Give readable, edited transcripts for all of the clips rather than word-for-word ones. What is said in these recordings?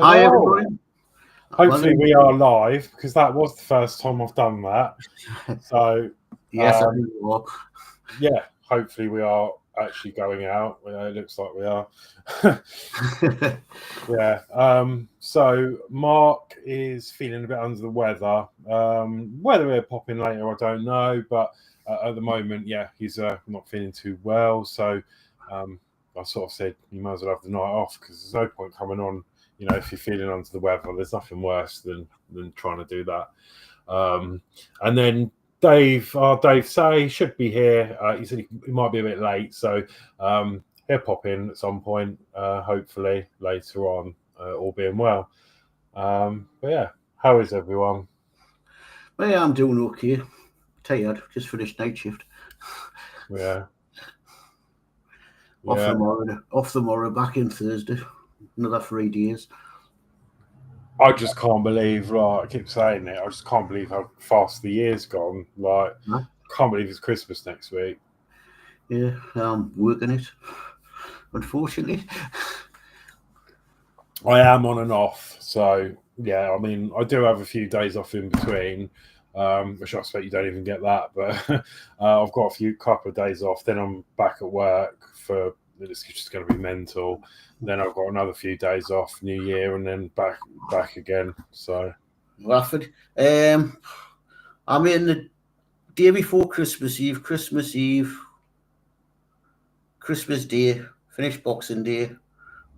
Hi, Hello. everyone. Hopefully we are live because that was the first time I've done that. So Yes, I think you are. yeah, hopefully we are actually going out. It looks like we are. Yeah. So Mark is feeling a bit under the weather. Whether he'll pop in later, I don't know. But at the moment, yeah, he's not feeling too well. So I sort of said you might as well have the night off because there's no point coming on. You know, if you're feeling under the weather, there's nothing worse than trying to do that. And then Dave Say should be here. He said he might be a bit late, so he'll pop in at some point, hopefully later on, all being well. But yeah, how is everyone? Well, yeah, I'm doing okay. Tired. Just finished night shift. Yeah. Off tomorrow, back in Thursday. Another 3 days. I just can't believe, like I keep saying it, I just can't believe how fast the year's gone. Like, can't believe it's Christmas next week. Yeah, I'm working it, unfortunately. I am on and off, so yeah, I mean, I do have a few days off in between, which I expect you don't even get that, but I've got a couple of days off, then I'm back at work for, it's just going to be mental. Then I've got another few days off, New Year, and then back again. So, Rafford. I'm in the day before Christmas Eve, Christmas Day, finish Boxing Day,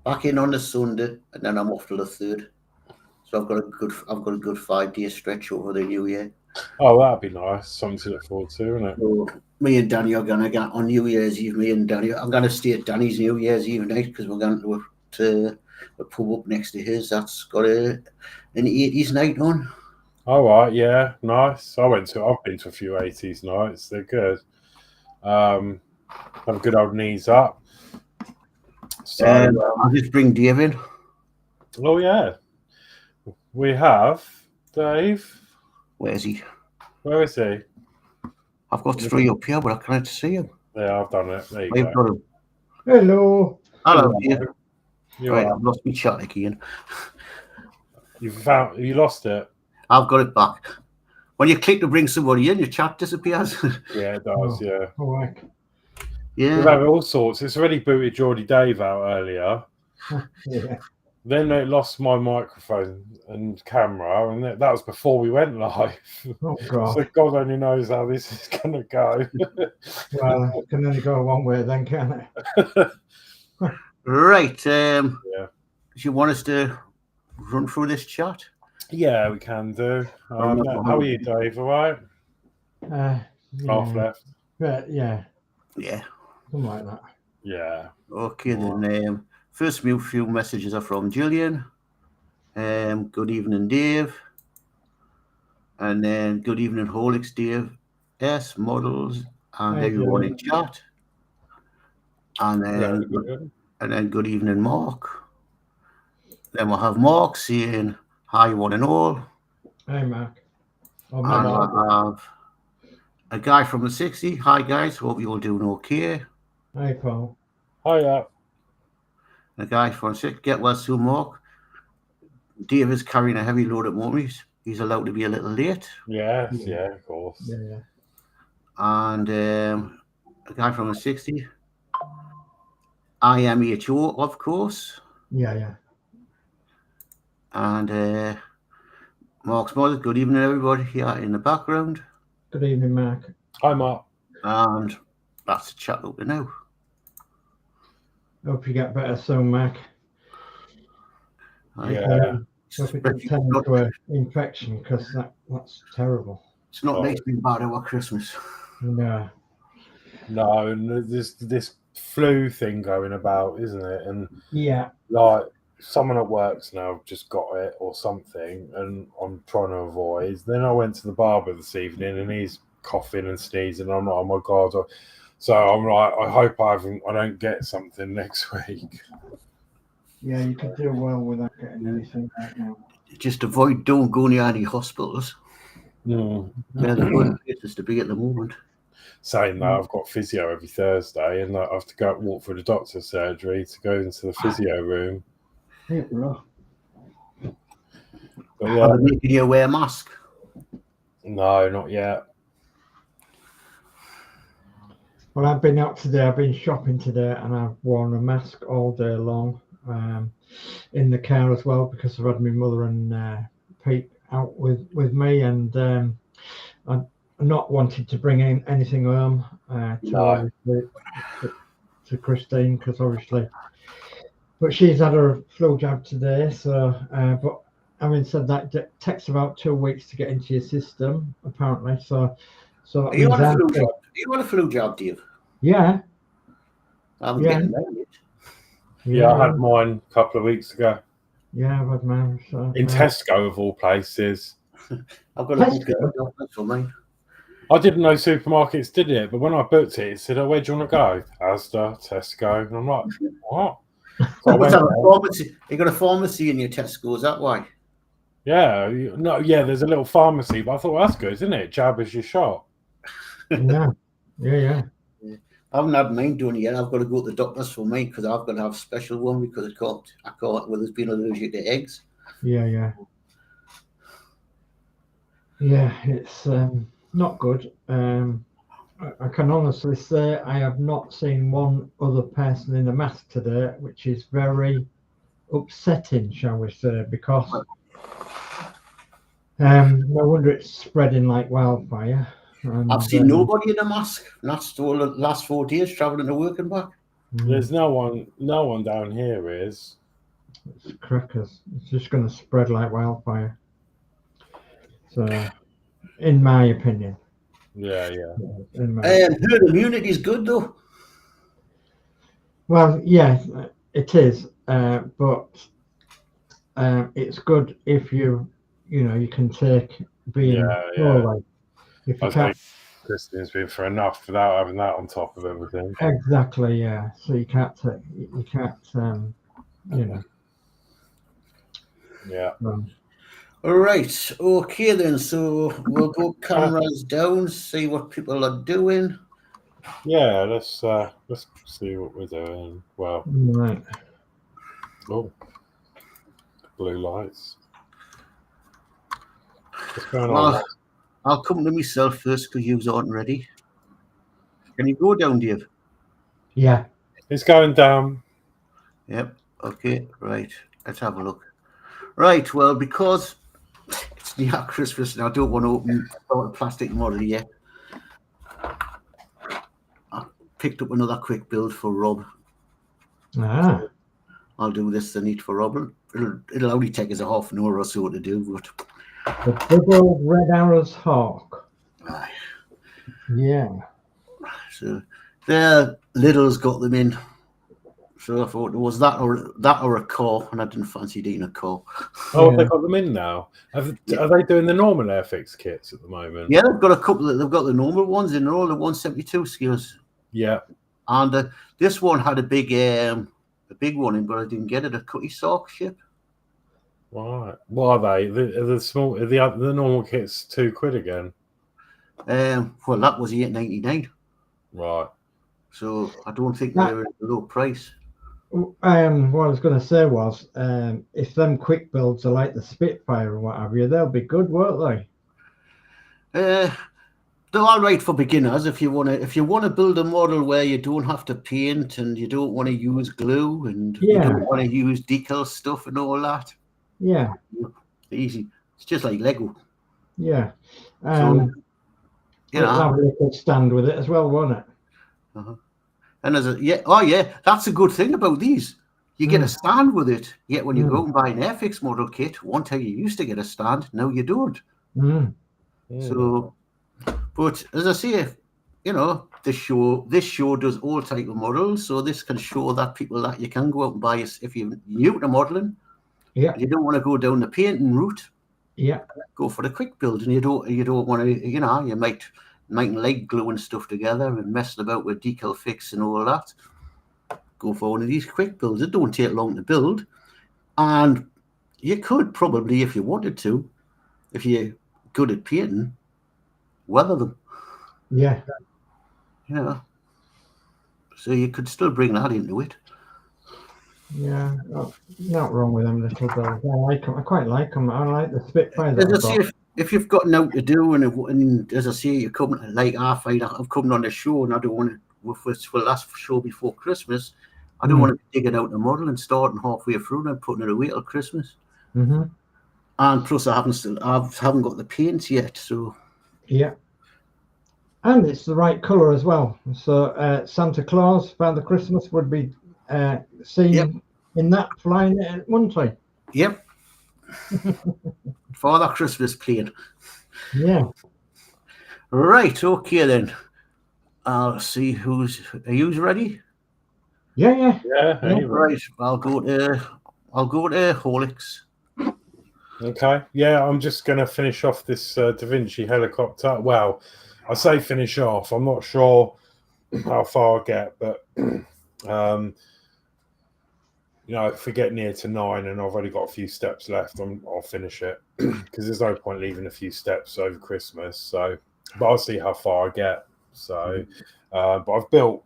back in on the Sunday, and then I'm off till the 3rd. So I've got a good 5 day stretch over the New Year. Oh, that'd be nice. Something to look forward to, isn't it? So me and Danny are gonna get on New Year's Eve. I'm gonna stay at Danny's New Year's Eve night because we're going to a pub up next to his. That's got an 80s night on. All right, yeah, nice. I've been to a few 80s nights. They're good. Have a good old knees up. So I'll just bring Dave in. Oh yeah, we have Dave. Where is he? Where is he? I've got 3 up here, but I can't see him. Yeah, I've done it. There you I've got him. Hello. Hello, Dave. Right, I've lost my chat again. You lost it. I've got it back. When you click to bring somebody in, your chat disappears. Yeah, it does. Yeah. All right. Yeah. We've had all sorts. It's already booted Geordie Dave out earlier. Yeah. Then it lost my microphone and camera, and that was before we went live. Oh God. So God only knows how this is going to go. Well, it can only go one way then, can it? Right. Yeah. Do you want us to run through this chat? Yeah, we can do. How are you, Dave? All right? Yeah. Half left. But yeah. Yeah. Something like that. Yeah. Okay, then. First few messages are from Gillian. Good evening, Dave. And then good evening, Horlixs, Dave, S, Models, and everyone in chat. And then good evening, Mark. Then we'll have Mark saying hi, one and all. Hey, Mark. And I'll have a guy from the 60. Hi, guys. Hope you're all doing okay. Hey, Paul. Hiya. A guy from 6. Get well soon, Mark. Dave is carrying a heavy load at moment. He's allowed to be a little late. Yes, yeah, of course. Yeah. And a guy from the 60. IMHO, of course. Yeah. And Mark's mother. Good evening, everybody here in the background. Good evening, Mark. Hi, Mark. And that's the chat open now. Hope you get better soon, Mark. Yeah. Hope it doesn't turn into an infection, because that's terrible. It's not nice being bad over Christmas. No. No, and there's this flu thing going about, isn't it? And yeah, like someone at work's now just got it or something, and I'm trying to avoid. Then I went to the barber this evening, and he's coughing and sneezing. I'm like, oh my God. So I'm like, I hope I don't get something next week. Yeah, you could do well without getting anything right now. Just don't go near any hospitals. No. They're the worst places to be at the moment. Saying that, I've got physio every Thursday, and I have to go walk through the doctor's surgery to go into the physio room. Yeah, But yeah, Are they making you wear a mask? no, not yet. Well, I've been out today. I've been shopping today, and I've worn a mask all day long in the car as well, because I've had my mother and Pete out with me, and I'm not wanting to bring in anything home to Christine, because obviously, but she's had her flu jab today. So, but having said that, it takes about 2 weeks to get into your system, apparently. So that Are you means on a flu jab? Are you on a flu jab, Dave? yeah. I'm Yeah. getting that yet. Yeah, I had mine a couple of weeks ago. Yeah, I've had mine. So, In Tesco, of all places. I've got to book it for mine. I didn't know supermarkets did it, but when I booked it, it said, "Oh, where do you want to go?" Asda, Tesco, and I'm like, "What?" So I went there. Pharmacy. You got a pharmacy in your Tesco, is that why? Yeah, there's a little pharmacy, but I thought, well, that's good, isn't it? Jab as your shot. yeah. I haven't had mine done yet. I've got to go to the doctors for mine because I've got to have a special one because I can't. Well, there's been allergic to eggs. Yeah, it's not good. I can honestly say I have not seen one other person in a mask today, which is very upsetting, shall we say, because no wonder it's spreading like wildfire. And, I've seen nobody in a mask. That's all the last 4 days travelling to work and back. There's no one down here is. It's crackers. It's just going to spread like wildfire. So, in my opinion. Yeah. Herd immunity is good though. Well, yeah, it is, but it's good if you can take being poorly. If you can't, Christine's been for enough without having that on top of everything. Exactly, yeah. So you can't, Yeah. All right. Okay then. So we'll go cameras down, see what people are doing. Yeah. Let's see what we're doing. Well. Right. Oh. Blue lights. What's going on? I'll come to myself first because you aren't ready. Can you go down, Dave? Yeah. It's going down. Yep. Okay. Right. Let's have a look. Right. Well, because it's near Christmas and I don't want to open a plastic model yet, I picked up another quick build for Rob. I'll do this the need for Rob. It'll only take us a half an hour or so to do, but the big old red arrows hawk. Aye. Yeah. So their Lidl's got them in. So I thought it was that or a car, and I didn't fancy eating a car. Oh, yeah. They've got them in now. Are they doing the normal Airfix kits at the moment? Yeah, they've got a couple. They've got the normal ones in all the 172 scales. Yeah. And this one had a big one in, but I didn't get it. A cutty sock ship. Right. What are they? The small, the normal kit's £2 again. Well, that was $8.99. Right. So I don't think they're at a low price. What I was going to say was, if them quick builds are like the Spitfire or what have you, they'll be good, won't they? They're all right for beginners. If you want to build a model where you don't have to paint and you don't want to use glue and you don't want to use decal stuff and all that. Yeah. Easy. It's just like Lego. Yeah. So, have a little stand with it as well, won't it? And that's a good thing about these. You get a stand with it. Yet when you go and buy an Airfix model kit, one time you used to get a stand, now you don't. So, but as I say, this show does all type of models, so this can show that people that you can go out and buy if you're new to modeling. Yeah. You don't want to go down the painting route. Yeah. Go for the quick build, and you don't want to. You might like gluing stuff together and messing about with decal fix and all that. Go for one of these quick builds. It don't take long to build, and you could probably, if you wanted to, if you're good at painting, weather them. Yeah. So you could still bring that into it. Yeah, not wrong with them little builds. I like them. I quite like them. I like the Spitfire that As I I've say, got. if you've got nothing to do, and as I say, you come like I've come on the show, and I don't want to. For the last show before Christmas, I don't want to be digging out the model and starting halfway through and putting it away till Christmas. Mm-hmm. And plus, I haven't got the paint yet, so Yeah. And it's the right color as well. So Santa Claus, Father Christmas would be seen in that flying at Monty. Yep. Father Christmas plain. Yeah. Right. Okay then. I'll see are you ready? Yeah. Right. I'll go to Horlixs. Okay. Yeah, I'm just going to finish off this Da Vinci helicopter. Well, I say finish off. I'm not sure how far I get, but if we get near to 9 and I've only got a few steps left, I'll finish it because there's no point leaving a few steps over Christmas. So, but I'll see how far I get. So, but I've built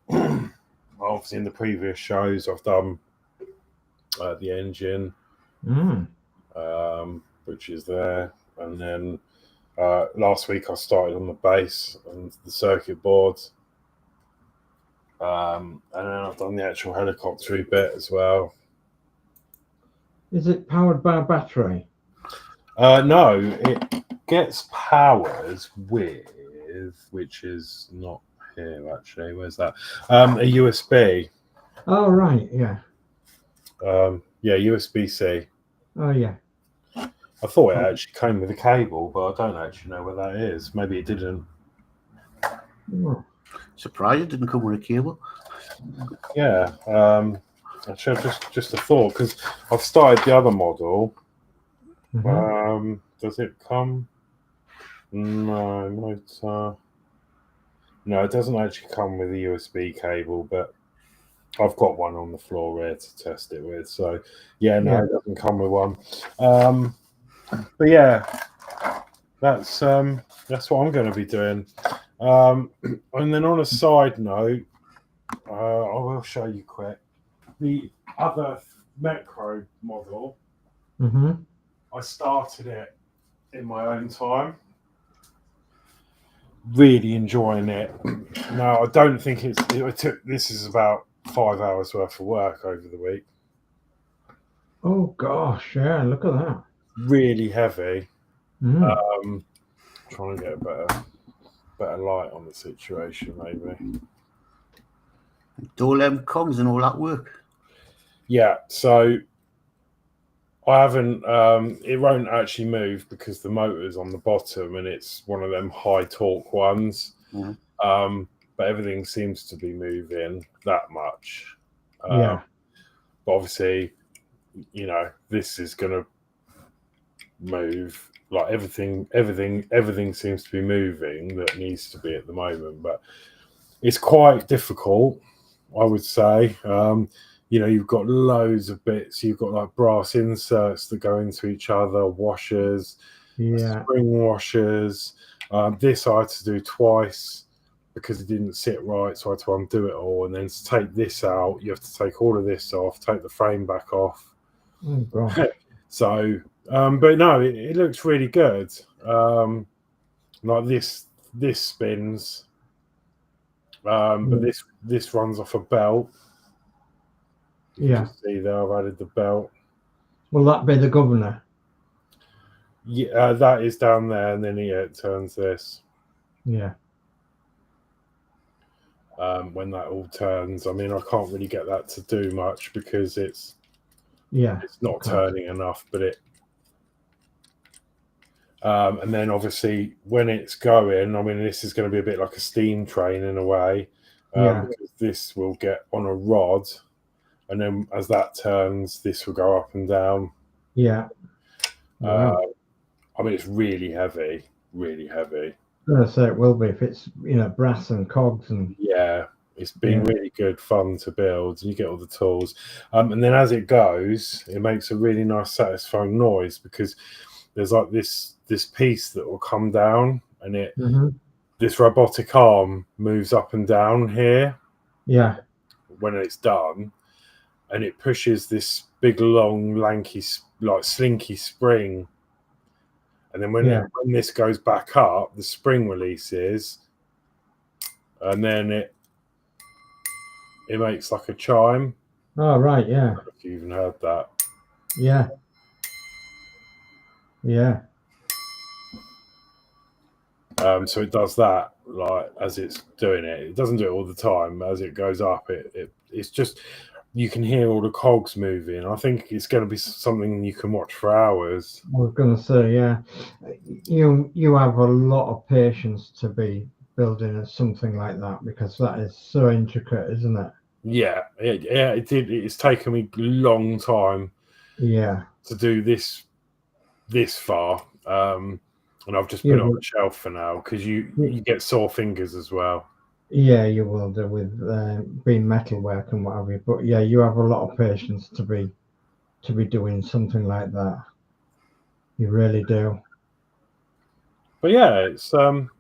obviously in the previous shows. I've done the engine, which is there, and then last week I started on the base and the circuit boards, and then I've done the actual helicopter bit as well. Is it powered by a battery? No, it gets powered with, which is not here actually. Where's that? A USB. Oh right, yeah. USB-C. Oh yeah. I thought it actually came with a cable, but I don't actually know where that is. Maybe it didn't. Oh. Surprised it didn't come with a cable. Yeah. Actually, just a thought, because I've started the other model. Does it come? No, motor. No, it doesn't actually come with a USB cable, but I've got one on the floor here to test it with. So, yeah, no, it doesn't come with one. But yeah, that's what I'm going to be doing. And then on a side note, I will show you quick the other Mccuk model. I started it in my own time. Really enjoying it. No, I don't think this is about 5 hours worth of work over the week. Oh gosh, yeah, look at that. Really heavy. Trying to get a better light on the situation, maybe. All them cogs and all that work. Yeah, so I haven't. It won't actually move because the motor's on the bottom, and it's one of them high torque ones. But everything seems to be moving that much. But obviously, this is going to move. Like everything seems to be moving that needs to be at the moment. But it's quite difficult, I would say. You've got loads of bits. You've got like brass inserts that go into each other, washers, spring washers. This I had to do twice because it didn't sit right, so I had to undo it all. And then to take this out, you have to take all of this off, take the frame back off. Oh God. So, but no, it looks really good. Like this spins, but this runs off a belt. You can see there I've added the belt. Will that be the governor? Yeah, that is down there, and then it turns this. Yeah. When that all turns, I mean, I can't really get that to do much because it's not turning enough, but it. And then obviously when it's going, I mean, this is going to be a bit like a steam train in a way. Because this will get on a rod, and then as that turns, this will go up and down. Yeah. I mean, it's really heavy, really heavy. I'm going to say it will be if it's brass and cogs and. Yeah, it's been really good fun to build. You get all the tools, and then as it goes, it makes a really nice, satisfying noise because there's like this piece that will come down, and it this robotic arm moves up and down here. Yeah. When it's done, and it pushes this big, long, lanky, like slinky spring. And then when this goes back up, the spring releases, and then it makes like a chime. Oh, right, yeah. I don't know if you even heard that. Yeah. Yeah. So it does that, like, as it's doing it. It doesn't do it all the time. As it goes up, it's just, you can hear all the cogs moving. I think it's going to be something you can watch for hours. I was going to say, yeah, you have a lot of patience to be building something like that, because that is so intricate, isn't it? Yeah, it did. It's taken me a long time. Yeah. To do this far. And I've just put it on the shelf for now, because you get sore fingers as well. Yeah, you will do with being metalwork and whatever. But yeah, you have a lot of patience to be doing something like that. You really do. But yeah, it's going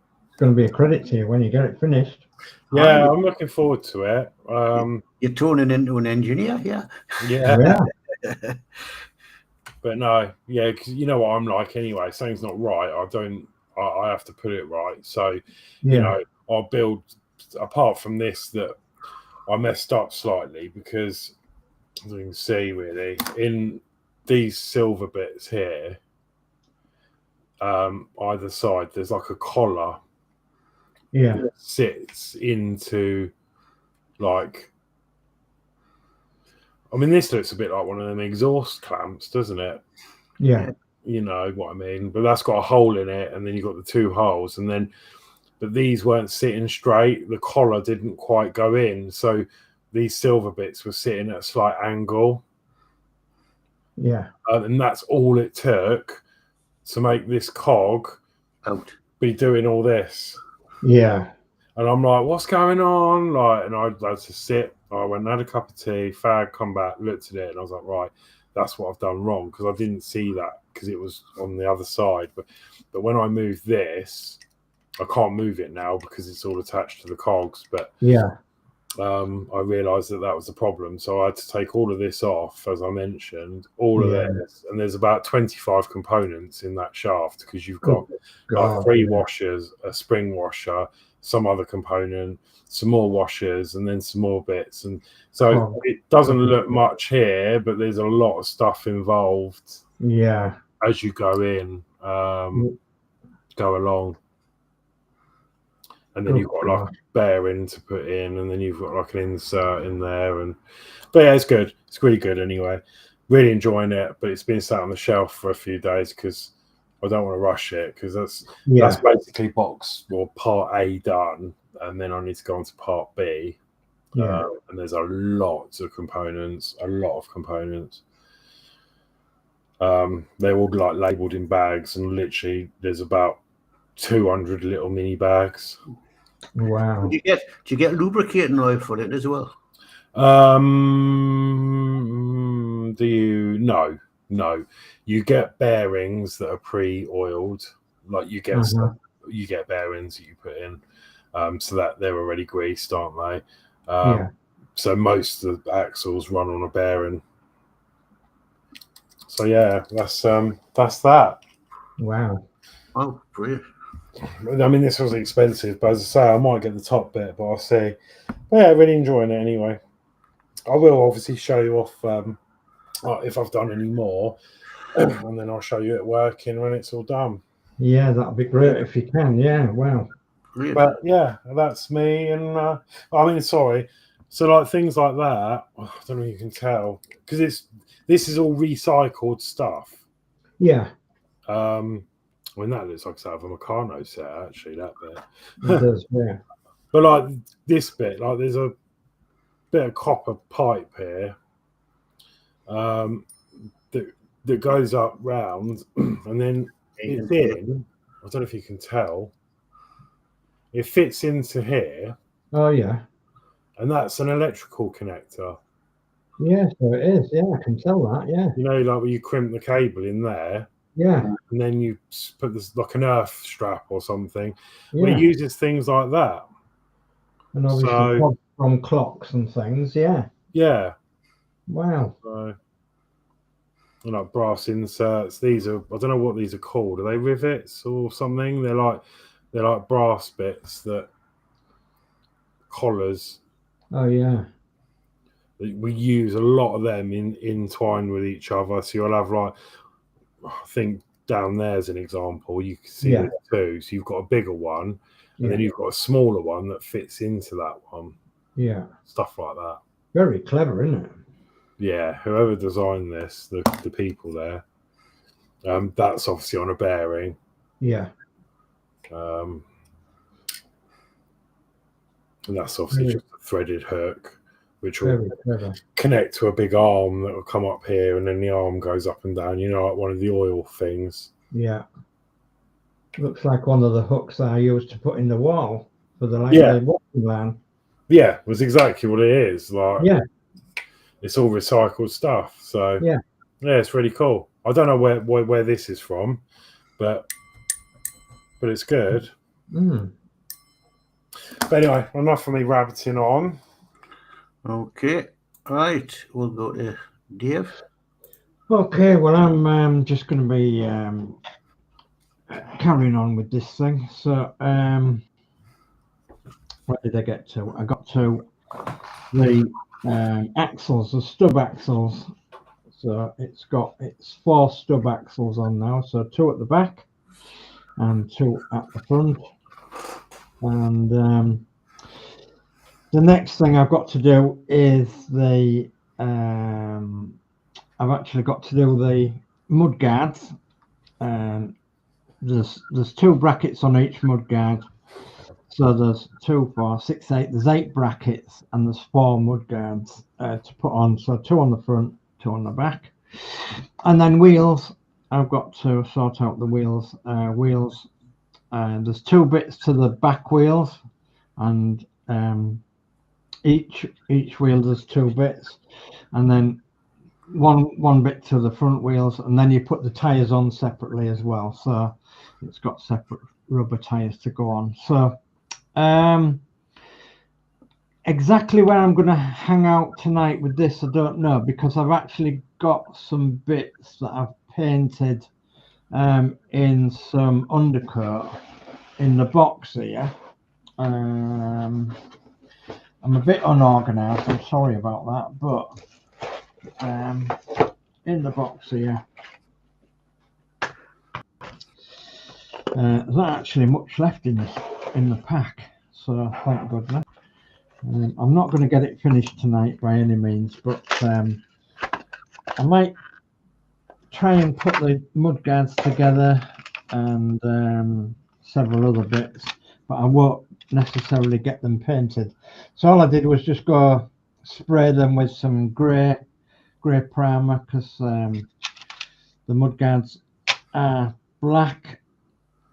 to be a credit to you when you get it finished. Yeah, I'm looking forward to it. You're turning into an engineer, yeah. Yeah. But no, yeah, because you know what I'm like anyway. Something's not right, I have to put it right. So, you know, I'll build, apart from this, that I messed up slightly, because, as you can see, really, in these silver bits here, either side, there's like a collar. Yeah. That sits into, like, I mean, this looks a bit like one of them exhaust clamps, doesn't it? Yeah. You know what I mean? But that's got a hole in it, and then you've got the two holes, and then, but these weren't sitting straight. The collar didn't quite go in, so these silver bits were sitting at a slight angle. Yeah. And that's all it took to make this cog out be doing all this. Yeah. And I'm like, what's going on? Like, and I had to sit. I went and had a cup of tea, fag, come back, looked at it, and I was like, right, that's what I've done wrong, because I didn't see that because it was on the other side. But when I move this, I can't move it now because it's all attached to the cogs. But yeah, I realised that was the problem. So I had to take all of this off, as I mentioned, all of this. And there's about 25 components in that shaft, because you've got like 3 washers, a spring washer, some other component, some more washers, and then some more bits. And so it doesn't look much here, but there's a lot of stuff involved. Yeah. As you go in, go along. And then you've got like a bearing to put in, and then you've got like an insert in there. But yeah, it's good. It's really good anyway. Really enjoying it, but it's been sat on the shelf for a few days because I don't want to rush it, because that's basically part A done, and then I need to go on to part B. Yeah. And there's a lot of components. They're all like labelled in bags, and literally there's about 200 little mini bags. Wow. Do you get lubricating oil for it as well? Do you? No. You get bearings that are pre-oiled. Like you get you get bearings that you put in, so that they're already greased, aren't they? So most of the axles run on a bearing. So yeah, that's that. Wow. Oh, brilliant. I mean, this was expensive, but as I say, I might get the top bit, but I'll see. But yeah, really enjoying it anyway. I will obviously show you off if I've done any more, and then I'll show you it working when it's all done. Yeah, that'd be great if you can. Yeah, wow. Brilliant. But yeah, that's me. And I mean, sorry. So like things like that, I don't know if you can tell, because this is all recycled stuff. Yeah. I mean, that looks like out of a Meccano set, actually, that bit. It does, yeah. But like this bit, like there's a bit of copper pipe here that goes up round, and then it's in. I don't know if you can tell. It fits into here. Oh, yeah. And that's an electrical connector. Yeah, so it is. Yeah, I can tell that, yeah. You know, like when you crimp the cable in there. Yeah. And then you put this like an earth strap or something. Yeah. Well, it uses things like that. And obviously from clocks and things, yeah. Yeah. Wow. So, like brass inserts. These are, I don't know what these are called. Are they rivets or something? They're like brass bits that collars. Oh yeah. We use a lot of them entwined with each other. So you'll have like, I think down there's an example. You can see there's two. So you've got a bigger one, and then you've got a smaller one that fits into that one. Yeah. Stuff like that. Very clever, isn't it? Yeah. Whoever designed this, the people there, that's obviously on a bearing. Yeah. And that's obviously just a threaded hook, which will connect to a big arm that will come up here, and then the arm goes up and down, like one of the oil things. Yeah. Looks like one of the hooks I used to put in the wall for the the washing line. Yeah, it was exactly what it is. Like, yeah. It's all recycled stuff. So yeah, it's really cool. I don't know where this is from, but it's good. Mm. But anyway, enough of me rabbiting on. Okay, right, we'll go to Dave. Okay, well, I'm just going to be carrying on with this thing. So, where did I get to? I got to the axles, the stub axles. So it's 4 stub axles on now. So 2 at the back and 2 at the front. And the next thing I've got to do is I've actually got to do the mud guards. There's 2 brackets on each mud guard. So there's 2, 4, 6, 8. There's 8 brackets and there's 4 mud guards to put on. So 2 on the front, 2 on the back. And then wheels. I've got to sort out the wheels. There's 2 bits to the back wheels, and each wheel there's 2 bits, and then one bit to the front wheels, and then you put the tires on separately as well. So it's got separate rubber tires to go on. So exactly where I'm going to hang out tonight with this, I don't know, because I've actually got some bits that I've painted in some undercoat in the box here. I'm a bit unorganized, I'm sorry about that, but in the box here there's not actually much left in the pack, so thank goodness. I'm not going to get it finished tonight by any means, but I might try and put the mud guards together and several other bits, but I won't necessarily get them painted. So all I did was just go spray them with some grey primer, because the mud guards are black.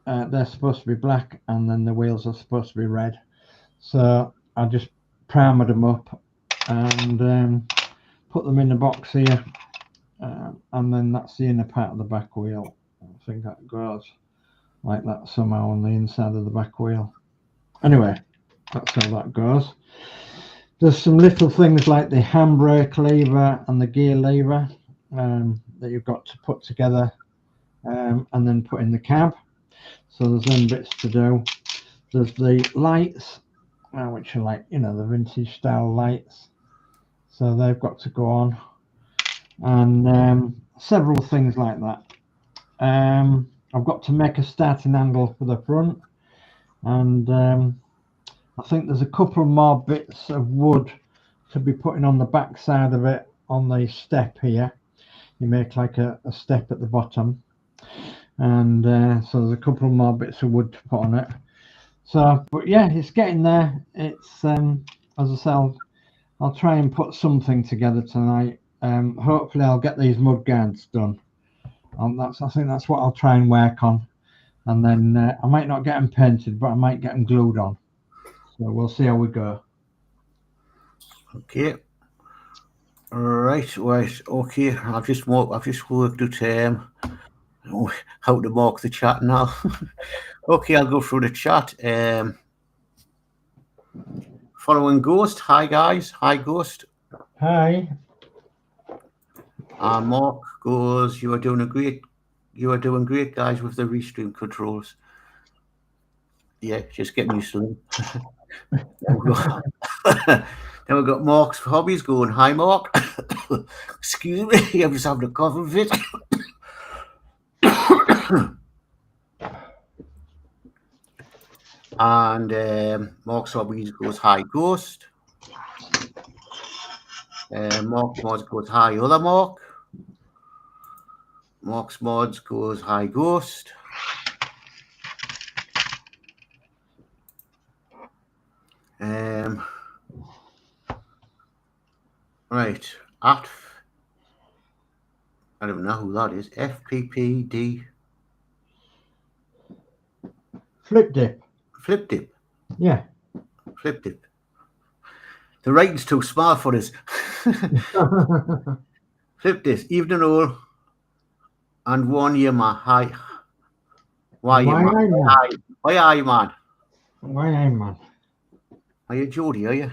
They're supposed to be black, and then the wheels are supposed to be red. So I just primered them up and put them in the box here, and then that's the inner part of the back wheel. I think that goes like that somehow on the inside of the back wheel. Anyway, that's how that goes. There's some little things like the handbrake lever and the gear lever that you've got to put together and then put in the cab. So there's them bits to do. There's the lights, which are like, the vintage style lights. So they've got to go on. And several things like that. I've got to make a starting handle for the front. And I think there's a couple more bits of wood to be putting on the back side of it on the step here. You make like a step at the bottom. And so there's a couple more bits of wood to put on it. So, but yeah, it's getting there. It's as I said, I'll try and put something together tonight. Hopefully I'll get these mud guards done. I think that's what I'll try and work on. And then I might not get them painted, but I might get them glued on. So we'll see how we go. Okay. Right. Okay. I've just worked out how to mark the chat now. Okay, I'll go through the chat. Following Ghost. Hi guys. Hi Ghost. Hi. Mark goes, you are doing great, guys, with the restream controls. Yeah, just getting used to them. Then we've got Mark's Hobbies going, hi Mark. Excuse me, I'm just having a coughing fit. And Mark's Hobbies goes, hi Ghost. Mark's Mods goes, hi other Mark. Mark's Mods goes, hi Ghost. Right, I don't know who that is. FPPD. Flip dip. Flip dip. Yeah. Flip dip. The writing's too small for this. Flip this. Evening all. And 1 year, man. Hi. Why are you, man? Why are you, man? Why are you, man? Are you Geordie, are you?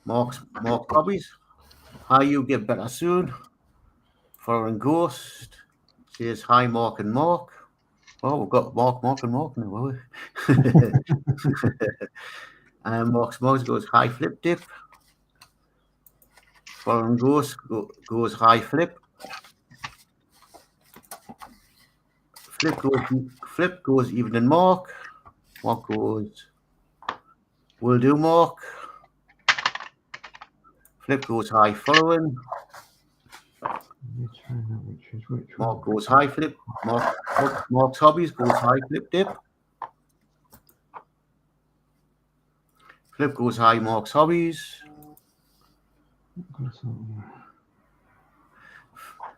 Mark Hobbies. How you get better soon? Foreign Ghost says hi, Mark and Mark. Oh, we've got Mark and Mark now, have we? Mark's Mods goes hi, Flip Dip. Foreign Ghost goes hi, Flip. Flip goes evening, Mark. Mark goes, will do, Mark. Flip goes hi, following. Mark goes hi, Flip. Mark's Hobbies goes hi, Flip Dip. Flip goes hi, Mark's Hobbies.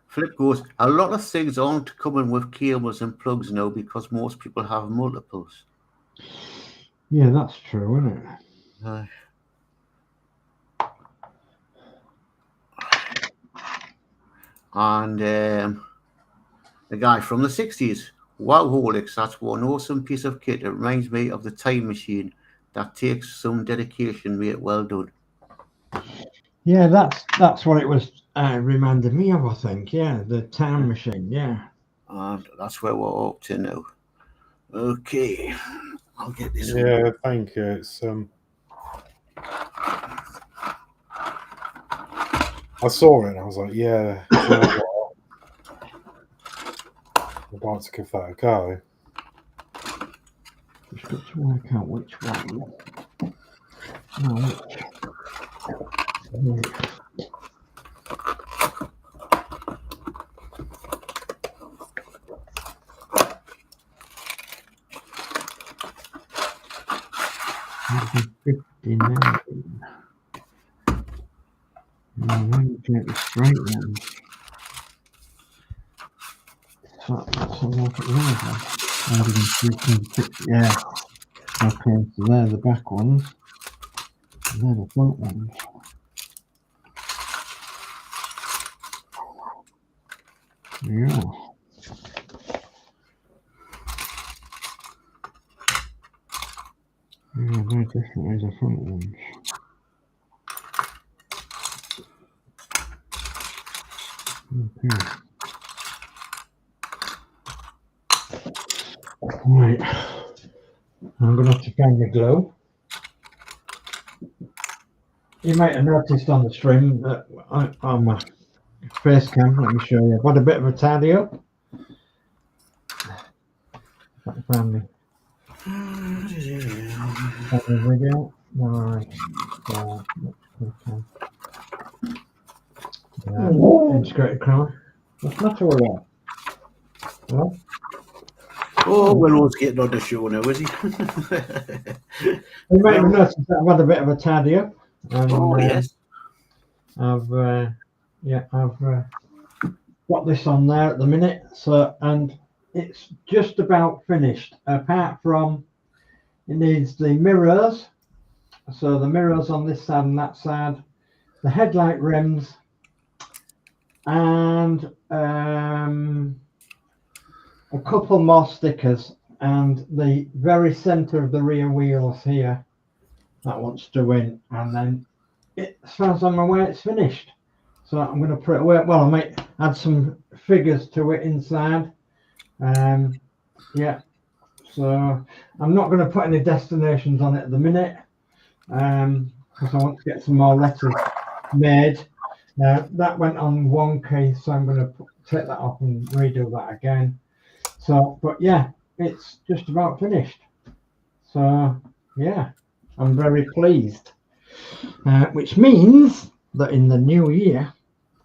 Flip goes, a lot of things aren't coming with cables and plugs now because most people have multiples. Yeah, that's true, isn't it? And the guy from the 60s, wow, Horlixs, that's one awesome piece of kit. It reminds me of the time machine. That takes some dedication, mate. Well done. Yeah, that's what it was reminded me of, I think. Yeah, the time machine, yeah. And that's where we're up to now. Okay. I'll get this one. Yeah, thank you. It's I saw it and I was like, yeah, you know what? I'd like to give that a go. Just got to work out which one. No, which. Get the straight one. That's a lot of them. 156, yeah. Okay, so they're the back ones. And they're the front ones. Yeah. Yeah, they're definitely the front ones. Okay. Right. I'm going to have to find the glue. You might have noticed on the stream that on my face cam, let me show you, I've got a bit of a tidy up. If I can find me. Video. Right. Integrated camera. What's the matter with that? Hello? Oh, Willow's getting on the show now, is he? You might have noticed that I've had a bit of a tidy up. And, yes. I've got this on there at the minute, so and it's just about finished. Apart from it needs the mirrors, so the mirrors on this side and that side, the headlight rims, and a couple more stickers, and the very center of the rear wheels here that wants to win, and then as far as I'm aware, it's finished. So I'm going to put it away. Well, I might add some figures to it inside. Yeah. So I'm not going to put any destinations on it at the minute, because I want to get some more letters made. That went on wonky, so I'm going to take that off and redo that again. So, but yeah, it's just about finished. So yeah, I'm very pleased, which means that in the new year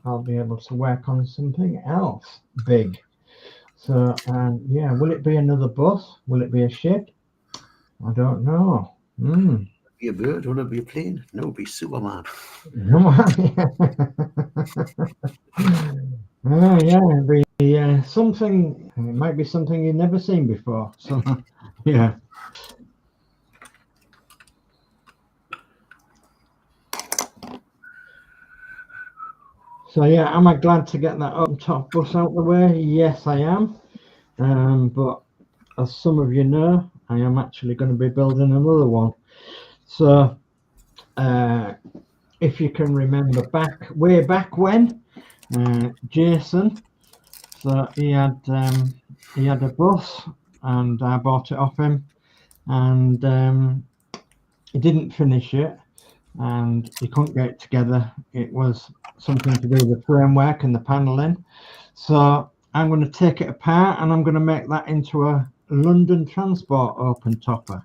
I'll be able to work on something else big. So yeah, will it be another bus? Will it be a ship? I don't know. Be a bird? Will it be a plane? No, it'll be Superman. Oh yeah, it'll be something. It might be something you've never seen before. So yeah. So yeah, am I glad to get that open top bus out the way? Yes, I am. But as some of you know, I am actually going to be building another one. So if you can remember way back when, Jason, so he had a bus and I bought it off him, and he didn't finish it and he couldn't get it together. It was something to do with the framework and the paneling. So I'm going to take it apart and I'm going to make that into a London Transport open topper.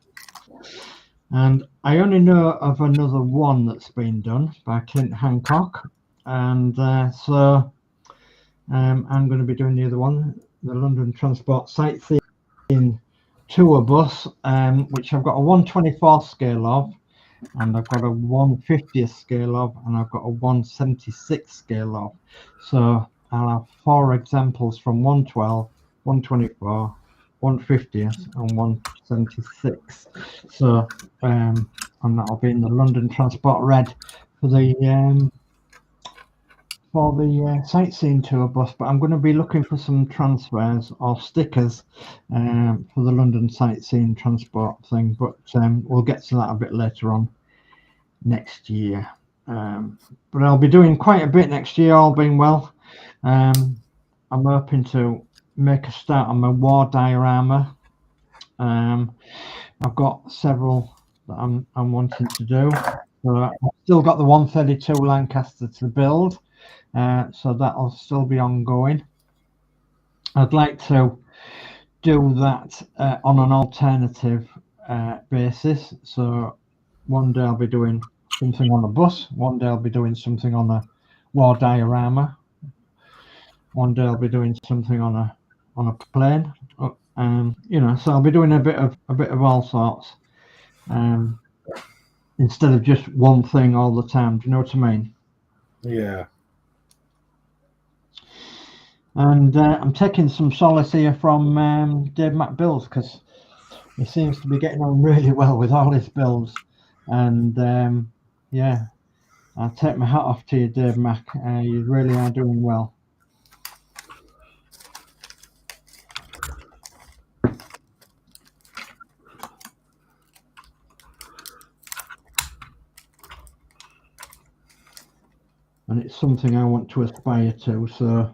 And I only know of another one that's been done by Clint Hancock, and so I'm going to be doing the other one, the London Transport Sightseeing Tour Bus, which I've got a 1/24 scale of, and I've got a 1/50th scale of, and I've got a 1/76 scale of. So I'll have 4 examples from 1/12, 1/24, 1/50th, and 1/76. So and that'll be in the London Transport Red for the sightseeing tour bus. But I'm going to be looking for some transfers or stickers for the London sightseeing transport thing. But we'll get to that a bit later on next year. But I'll be doing quite a bit next year, all being well. I'm hoping to make a start on my war diorama. I've got several that I'm wanting to do. So I've still got the 132 Lancaster to build, so that'll still be ongoing. I'd like to do that on an alternative basis. So one day I'll be doing something on a bus, one day I'll be doing something on a war diorama, one day I'll be doing something on a plane. You know, so I'll be doing a bit of all sorts, instead of just one thing all the time. Do you know what I mean? Yeah. And I'm taking some solace here from Danno Builds, because he seems to be getting on really well with all his builds. And yeah, I'll take my hat off to you, Dave Mac. You really are doing well. And it's something I want to aspire to, so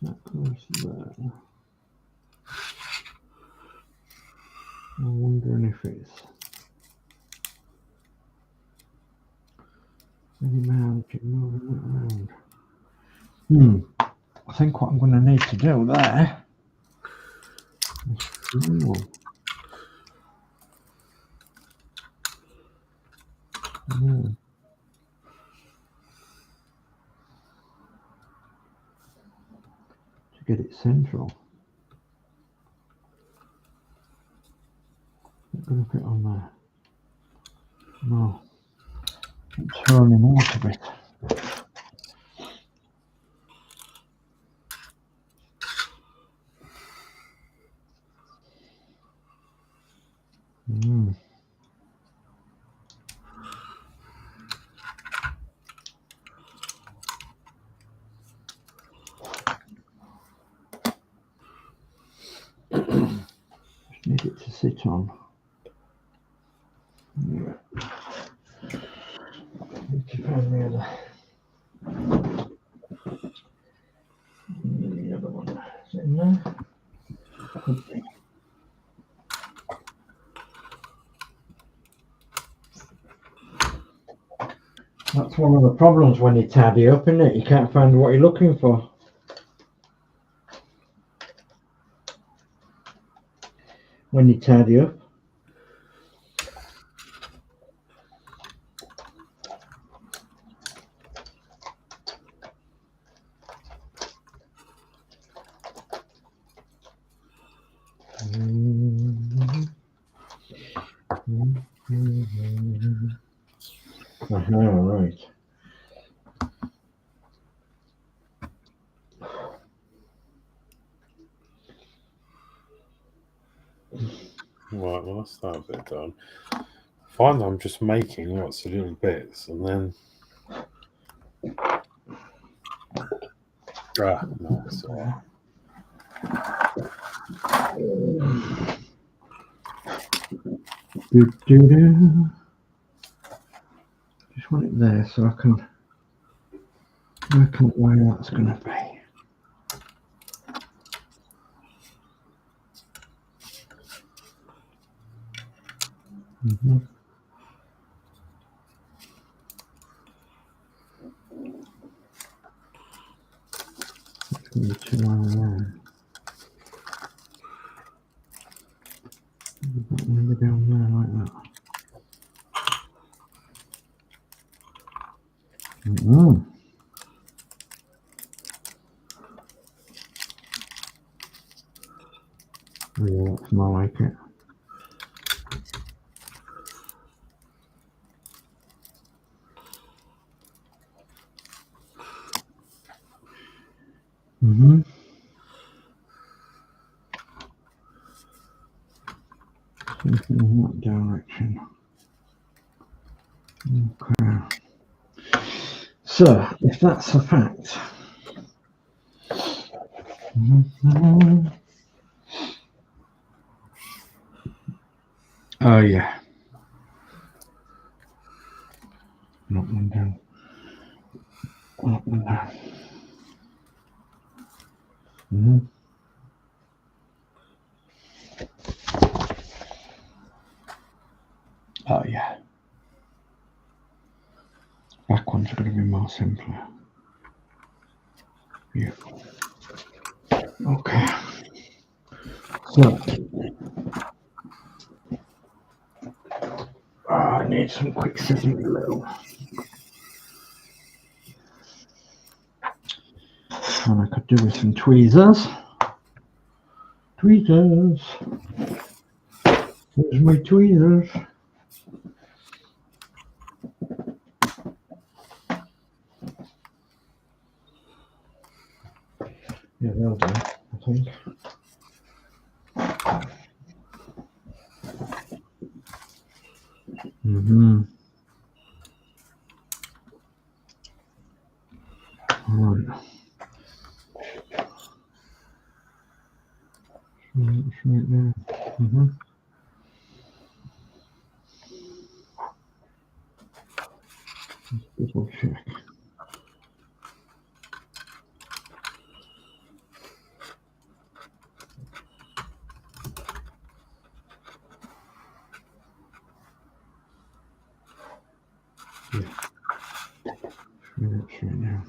that goes there. I'm wondering if it's any magic moving around. I think what I'm going to need to do there is to get it central. Not going to fit on there. No, it's turning out a bit. sit on. Yeah. Need to find the other one. Is it in there? Could be. That's one of the problems when you tidy up, isn't it? You can't find what you're looking for. When you tidy up. Right. Right, well, that's that bit done. I find I'm just making lots of little bits and then. No, it's all right. Just want it there so I can work out where that's going to be. It's going to be too long around. Maybe down there like that. Yeah, that's more like it. Something in that direction. Okay. So, if that's a fact. Oh yeah. Up and down. Up and down. Oh yeah. Back ones are going to be more simpler. Yeah. Okay. So. I need some quick scissors glue. And I could do with some tweezers. Tweezers. Where's my tweezers? Yeah, they'll do, I think. Right. It's right there. Let's double check. Yeah. That's right now.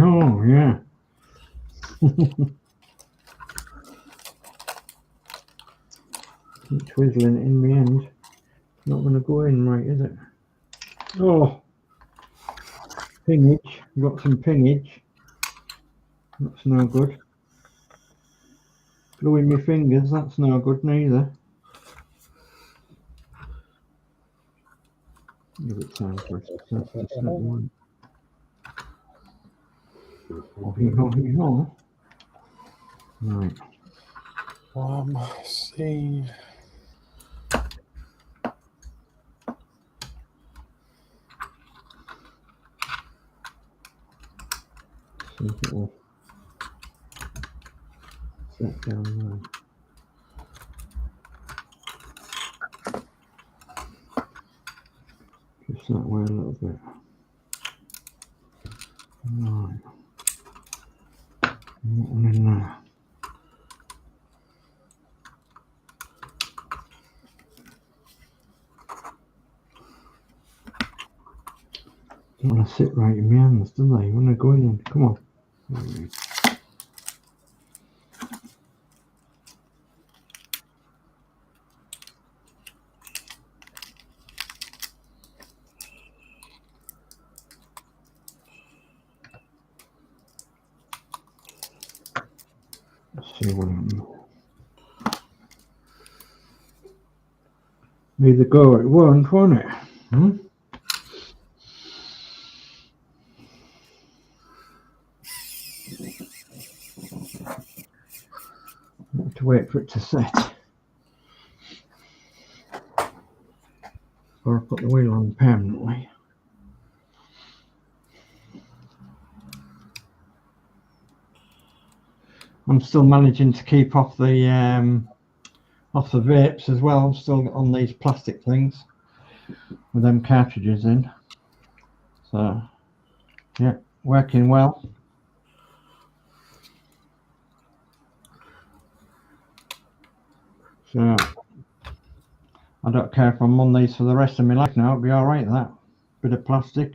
Oh, yeah. Keep twizzling it in the end. Not going to go in right, is it? Oh, pingage. Got some pingage. That's no good. Gluing my fingers. That's no good neither. Give it time for it to settle. Oh. Right. See. See if it will set down there. Just that way a little bit. Right. That one in there. Don't want to sit right in my hands, do they? When they're going in. Come on. Right. Let's see what happens. Either go at once, won't it? Hmm? Have to wait for it to set. Or put the wheel on permanently. I'm still managing to keep off the vapes as well. I'm still on these plastic things with them cartridges in. So yeah, working well. So I don't care if I'm on these for the rest of my life now. It'll be all right, that bit of plastic.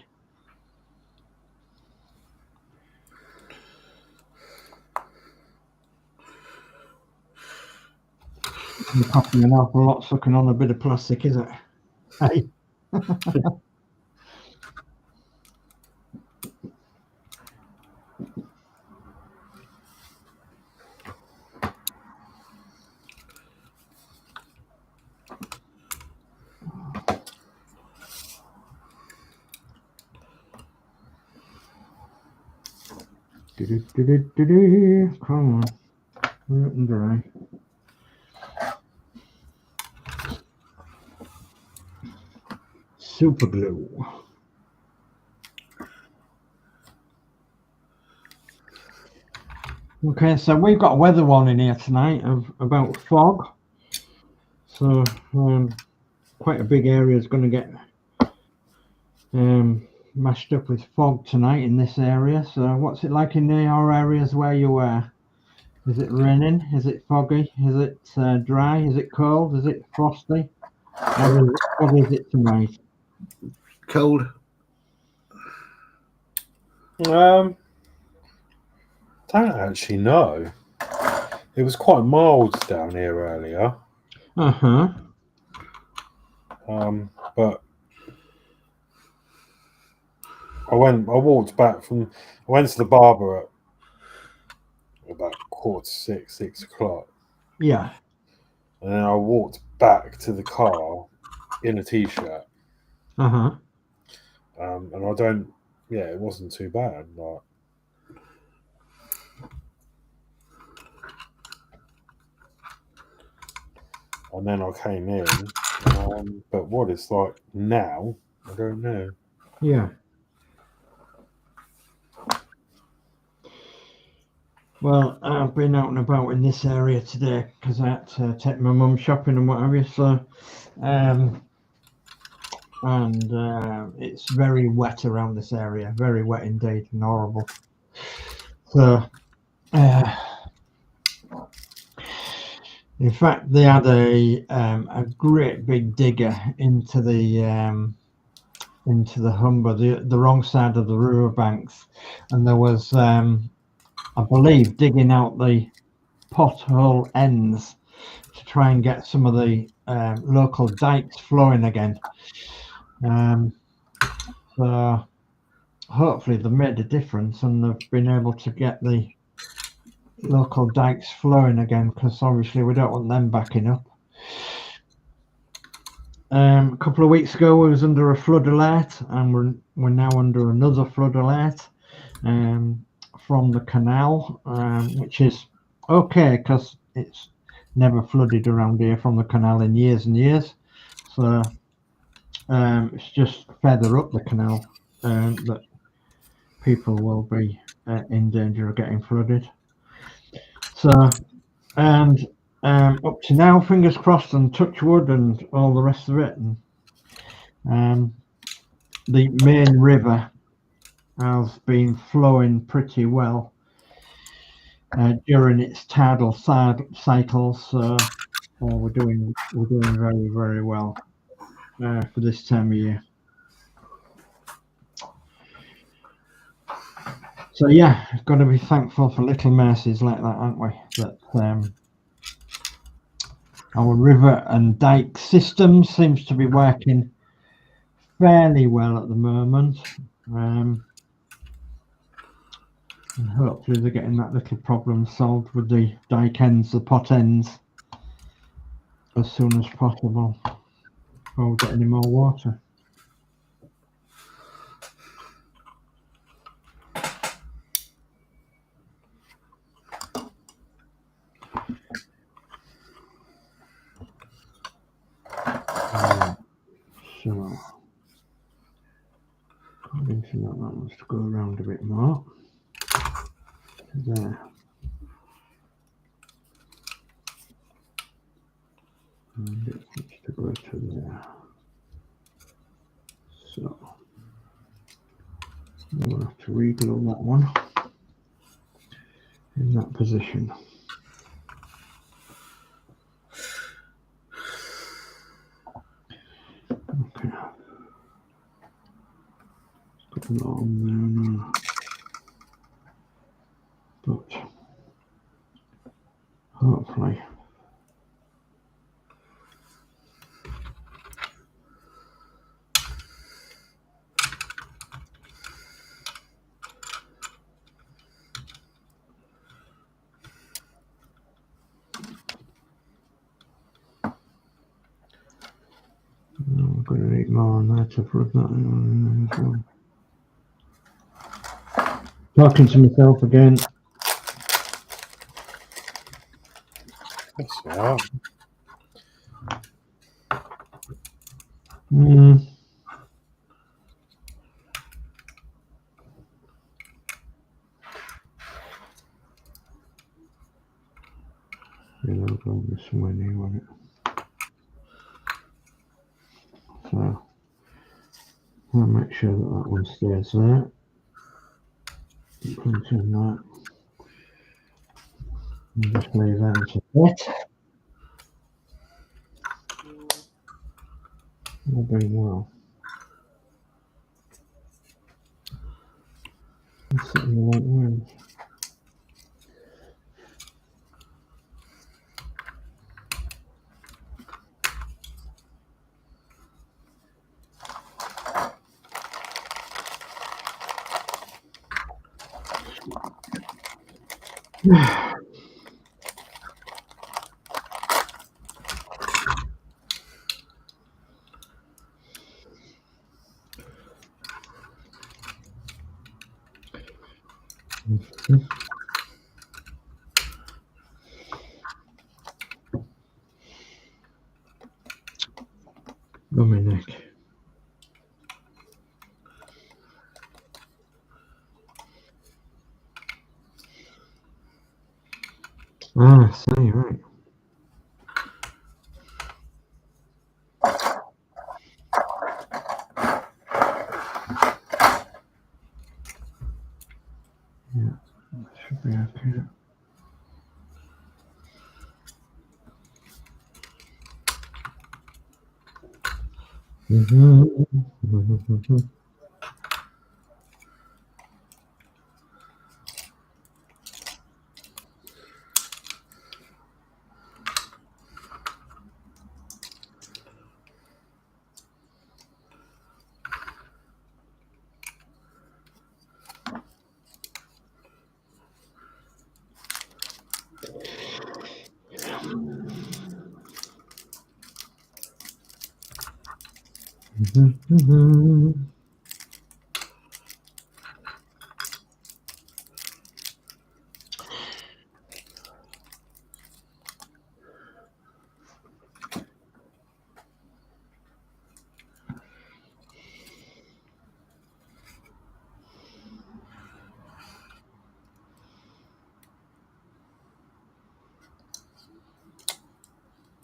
You're popping an awful lot sucking on a bit of plastic, is it? Hey. Come on, wet and dry. Super glue. Okay, so we've got a weather warning here tonight of about fog. So quite a big area is going to get mashed up with fog tonight in this area. So what's it like in your areas where you are? Is it raining? Is it foggy? Is it dry? Is it cold? Is it frosty? What is it tonight? Cold. Don't actually know. It was quite mild down here earlier. But I went to the barber at about 5:45, 6 o'clock. Yeah. And then I walked back to the car in a t-shirt. And it wasn't too bad. Like, and then I came in, but what it's like now, I don't know. Yeah. Well, I've been out and about in this area today because I had to take my mum shopping and what have you. So, it's very wet around this area, very wet indeed, and horrible. So, in fact, they had a great big digger into the Humber, the wrong side of the river banks, and there was, I believe, digging out the pothole ends to try and get some of the local dikes flowing again. So hopefully they've made a difference and they've been able to get the local dikes flowing again, because obviously we don't want them backing up. A couple of weeks ago we was under a flood alert, and we're now under another flood alert from the canal, which is okay because it's never flooded around here from the canal in years and years. So it's just further up the canal that people will be in danger of getting flooded. So, and up to now, fingers crossed and touch wood and all the rest of it. And the main river has been flowing pretty well during its tidal cycles. So we're doing very, very well for this time of year. So yeah, got to be thankful for little mercies like that, aren't we? That our river and dike system seems to be working fairly well at the moment. And hopefully they're getting that little problem solved with the dike ends, the pot ends, as soon as possible before we get any more water. So, according to that wants to go around a bit more. There. And it needs to go to there. So, we'll have to reglue that one in that position. Okay. Got a lot on there now. But hopefully I'm going to need more on there to plug that in as well. Talking to myself again. That's all right. Yeah, I'll go this way now, won't it? So I'll make sure that that one stays there. Punch in that. And just leave that to that. All being well. It's sitting the right way. Oh, my neck. Ah, see, right. Yeah, that should be okay.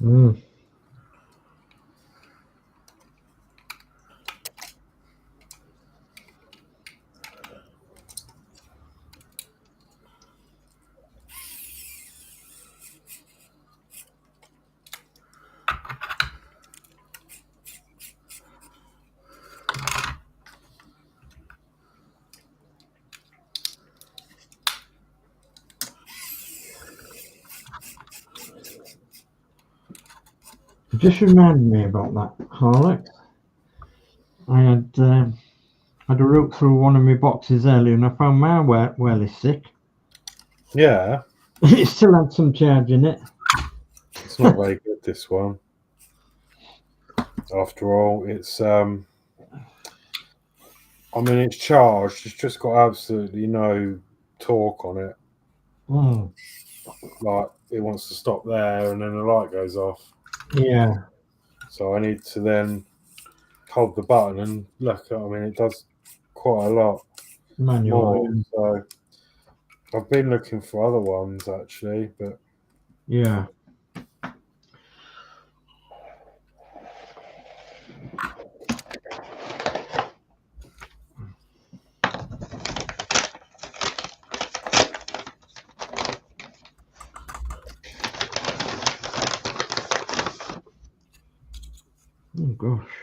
Mm. It just reminded me about that, Horlixs. I had a look through one of my boxes earlier and I found my wireless sick. Yeah, It still had some charge in it. it's not very good, this one. After all, it's I mean, it's charged. It's just got absolutely no torque on it. Oh, Like, it wants to stop there, and then the light goes off. yeah. So I need to then hold the button and look. I mean, it does quite a lot Manual. more. So I've been looking for other ones actually, but Yeah. Oh gosh.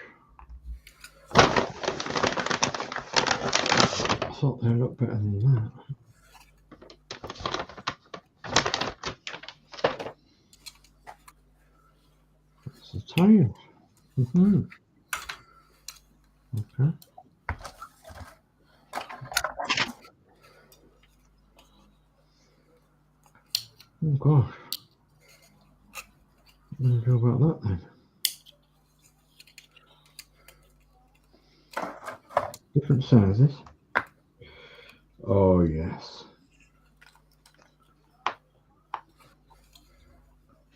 I thought they looked better than that. That's the tail. Mm-hmm. Okay. Oh gosh. What do you know about that then? Different sizes. Oh yes.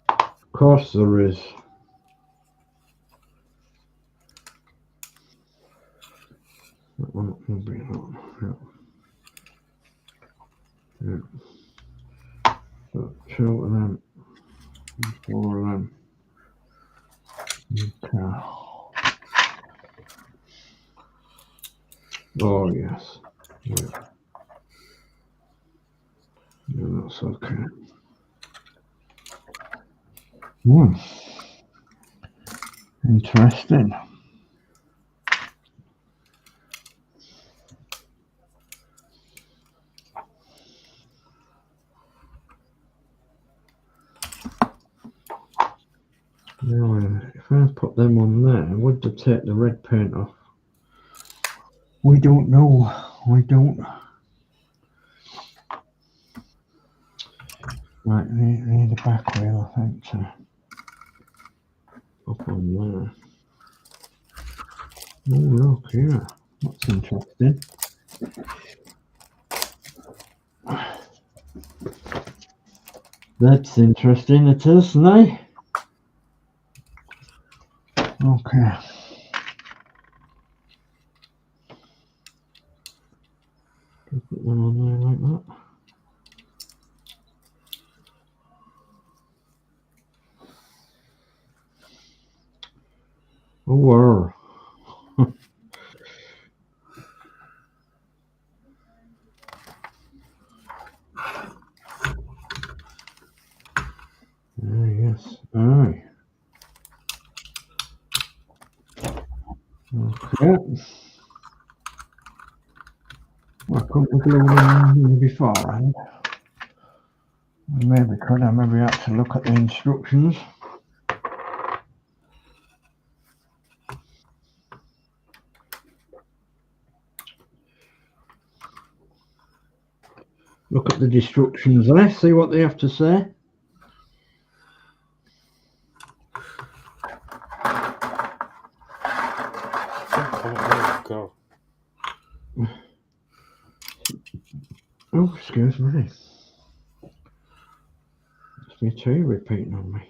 Of course there is. That one will be on. Yeah. Yeah. So 2 of them. 4 of them. Okay. Oh yes. Yeah. Yeah, that's okay. Interesting. Now, if I put them on there, would they take the red paint off? We don't know. We don't. Right, need a back wheel, I think, to up on there. Oh, look here. That's interesting. That's interesting, it is, no? Okay. Put them on there like that. Oh, wow. Yes. Aye. Okay. Well, couldn't we glue them in beforehand? We maybe could. I maybe have to look at the instructions. Look at the instructions there, see what they have to say. oh god. Oh, excuse me. It's me too repeating on me.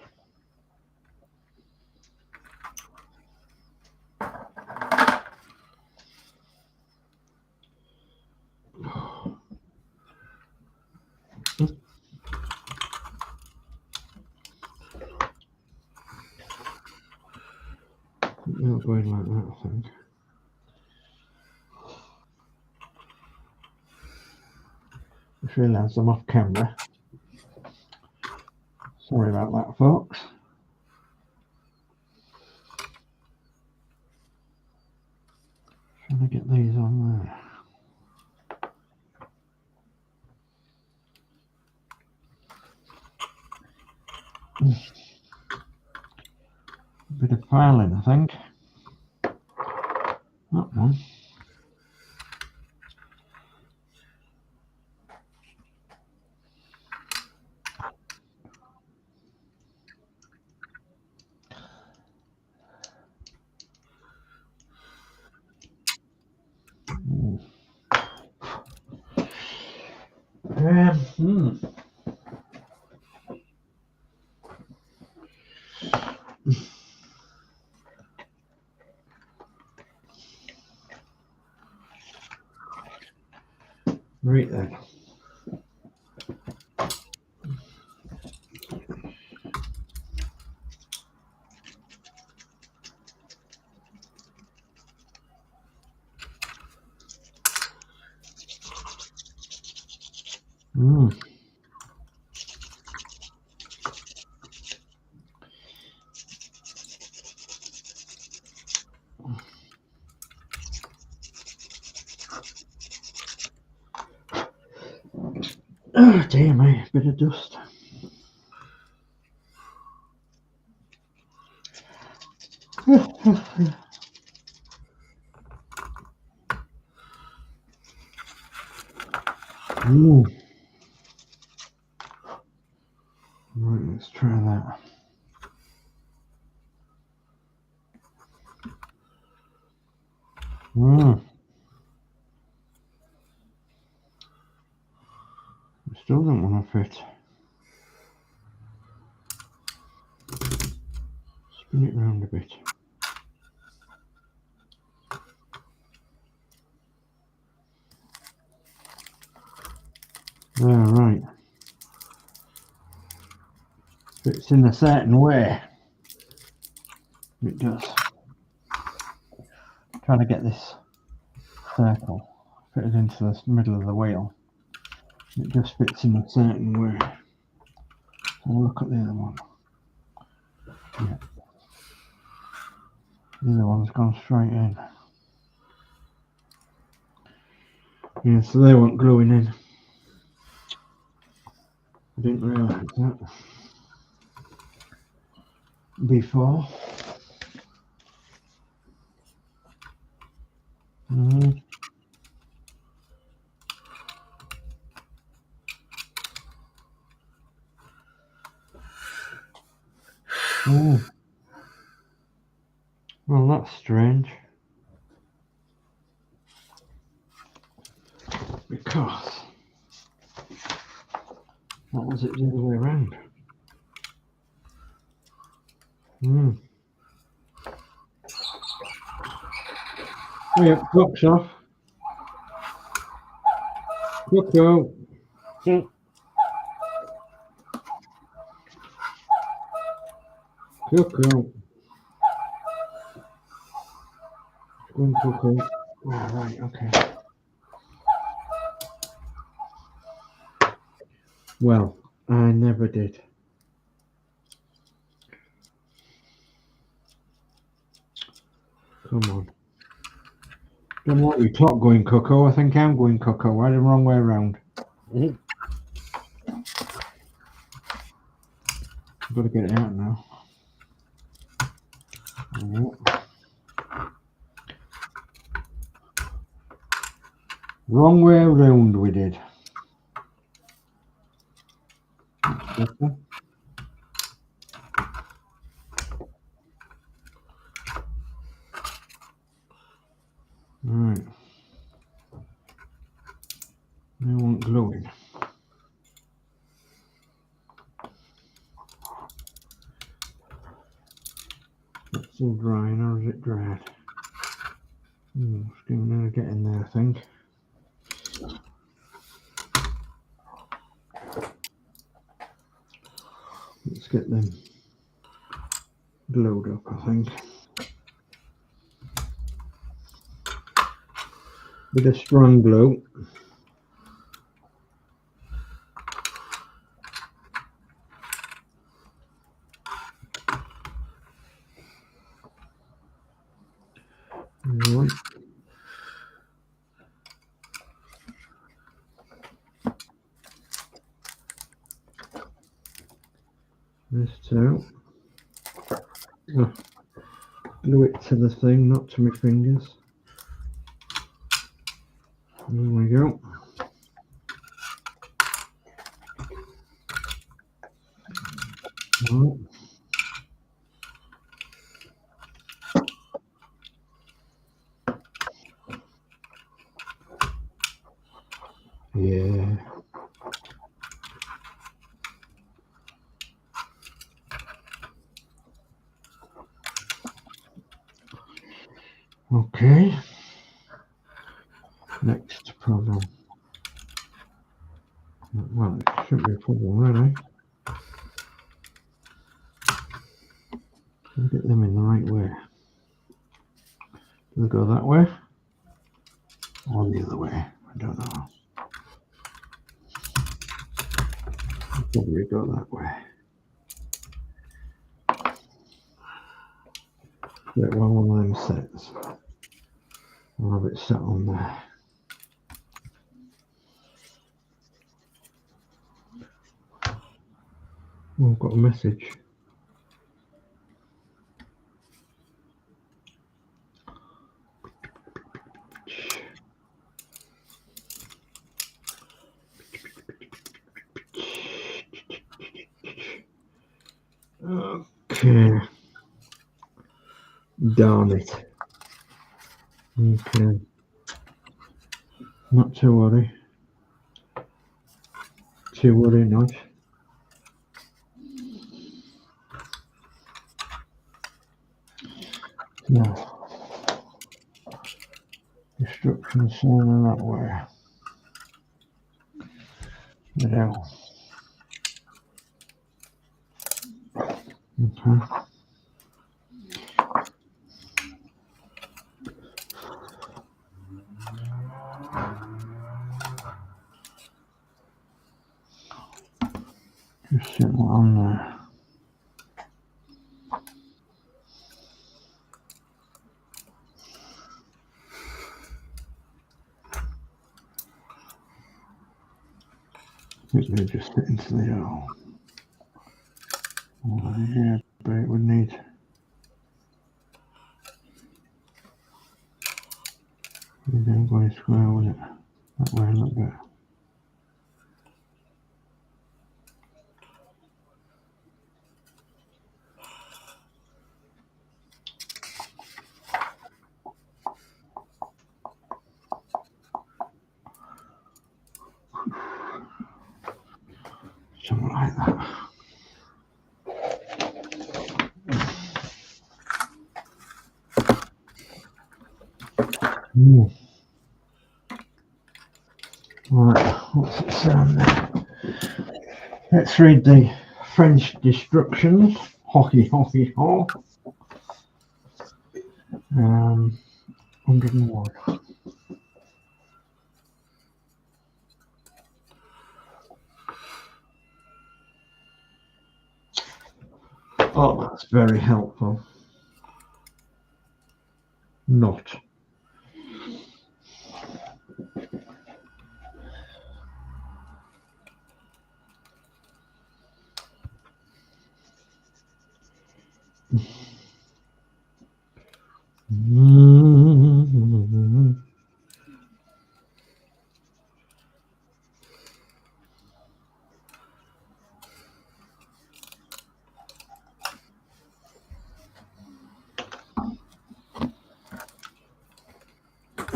Not going like that, I think. Just realised I'm off camera. Sorry about that, folks. Trying to get these on there. A bit of filing, I think. That one. Right then. Oh dear me, bit of dust. Right, let's try that. It still don't want to fit. Spin it round a bit. There, right. Fits in a certain way. It does. Trying to get this circle fitted into the middle of the wheel. It just fits in a certain way. So look at the other one. Yeah. The other one's gone straight in. Yeah, so they weren't gluing in. I didn't realise that before. Oh. Well, that's strange. Because what was it the other way around? Oh yeah, box off. Coco. Coco. Coco. Oh, right, okay. Well, I never did. Come on. Don't know what you clock going, Coco. I think I'm going, Coco. Why the wrong way around? I've got to get it out now. Wrong way around we did. Right. I want gluing. It's still drying, or is it dried? It's going to get in there, I think. Let's get them glued up, I think. Bit of Sprue Glue. Right. This too. Oh, glue it to the thing, not to my fingers. There we go. Right. Yeah. Okay. Next problem. Well, it shouldn't be a problem, really. Can I get them in the right way? Do they go that way? Or the other way? I don't know. Probably go that way. Get one of them sets. I'll have it set on there. Oh, I've got a message. Okay. Darn it. Okay. Not to worry. Too worry not. No. Instructions shown that way. No. Okay. Just set that on there. It may just fit into the hole. Oh, yeah, but it would need. Then going square with it. That way a little bit. Something like that. Right, what's it say on there? Let's read the French instructions. Hockey, hockey, ho. 101. Oh, that's very helpful. Not.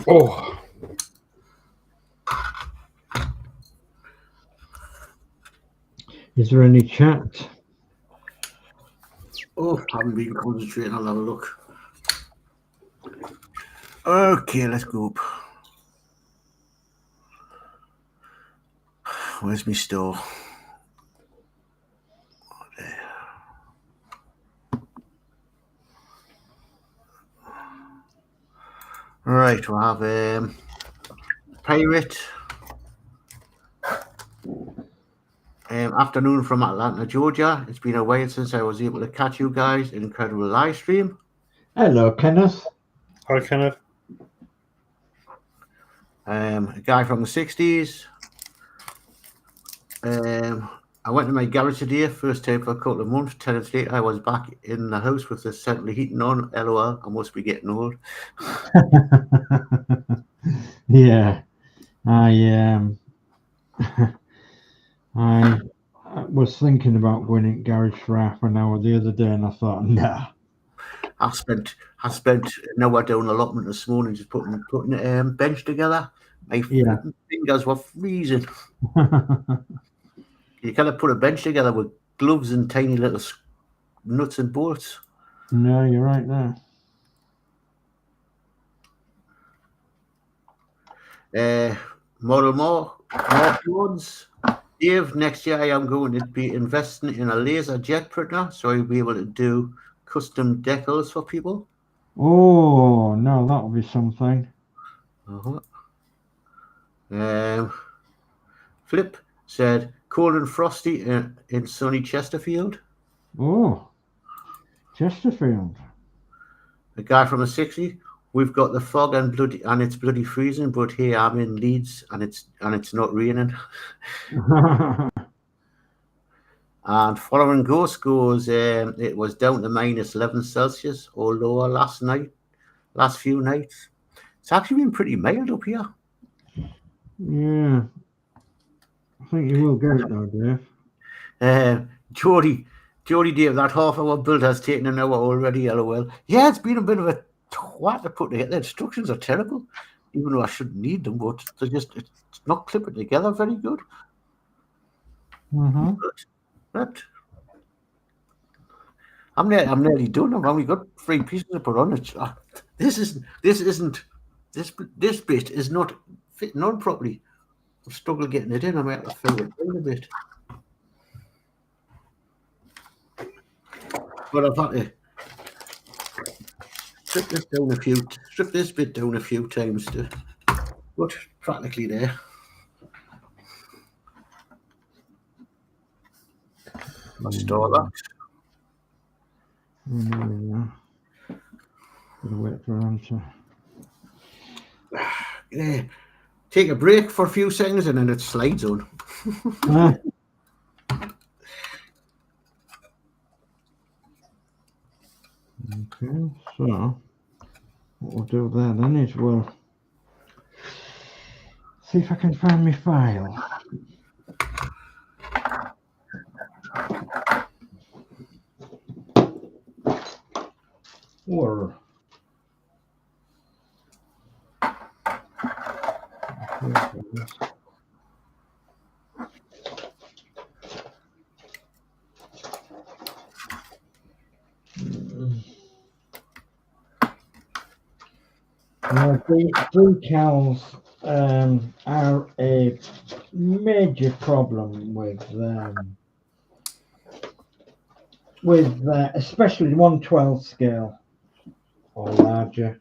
Oh, Is there any chat? Oh, I haven't been concentrating. I'll have a look. Okay, let's go up. Where's my store? There. Right, we'll have Pirate. Afternoon from Atlanta, Georgia. It's been a while since I was able to catch you guys. An incredible live stream. Hello, Kenneth. Hi, Kenneth. A guy from the 60s. I went to my garage today, first time for a couple of months. 10 minutes later, I was back in the house with the central heating on. LOL, I must be getting old. Yeah, I was thinking about going in garage for half an hour the other day, and I thought, nah. I spent an hour down allotment this morning just putting a bench together. My fingers were freezing. You kind of put a bench together with gloves and tiny little nuts and bolts. No, you're right there. More ones. Dave, next year I am going to be investing in a laser jet printer, so I'll be able to do custom decals for people. Oh, no, that'll be something. Flip said, cold and frosty in sunny Chesterfield. Oh, Chesterfield. A guy from a 60. We've got the fog and it's bloody freezing, but here I'm in Leeds and it's not raining. And following Ghost goes, it was down to minus 11 Celsius or lower last few nights. It's actually been pretty mild up here. Yeah, I think you will get it now, Dave. Geordie Dave, that half-hour build has taken an hour already. LOL. Yeah, it's been a bit of a twat to put together. The instructions are terrible, even though I shouldn't need them, but it's not clipping together very good. But I'm nearly done. I've only got 3 pieces to put on it. This bit is not fitting on properly. I've struggled getting it in. I might have to fill it in a bit. But I've had to strip this bit down a few times but practically there. Let's store that. Gotta wait for him to. Yeah. Take a break for a few seconds and then it slides on. Okay, so what we'll do there then is we'll see if I can find my file. Or decals are a major problem with especially 1/12 scale or larger.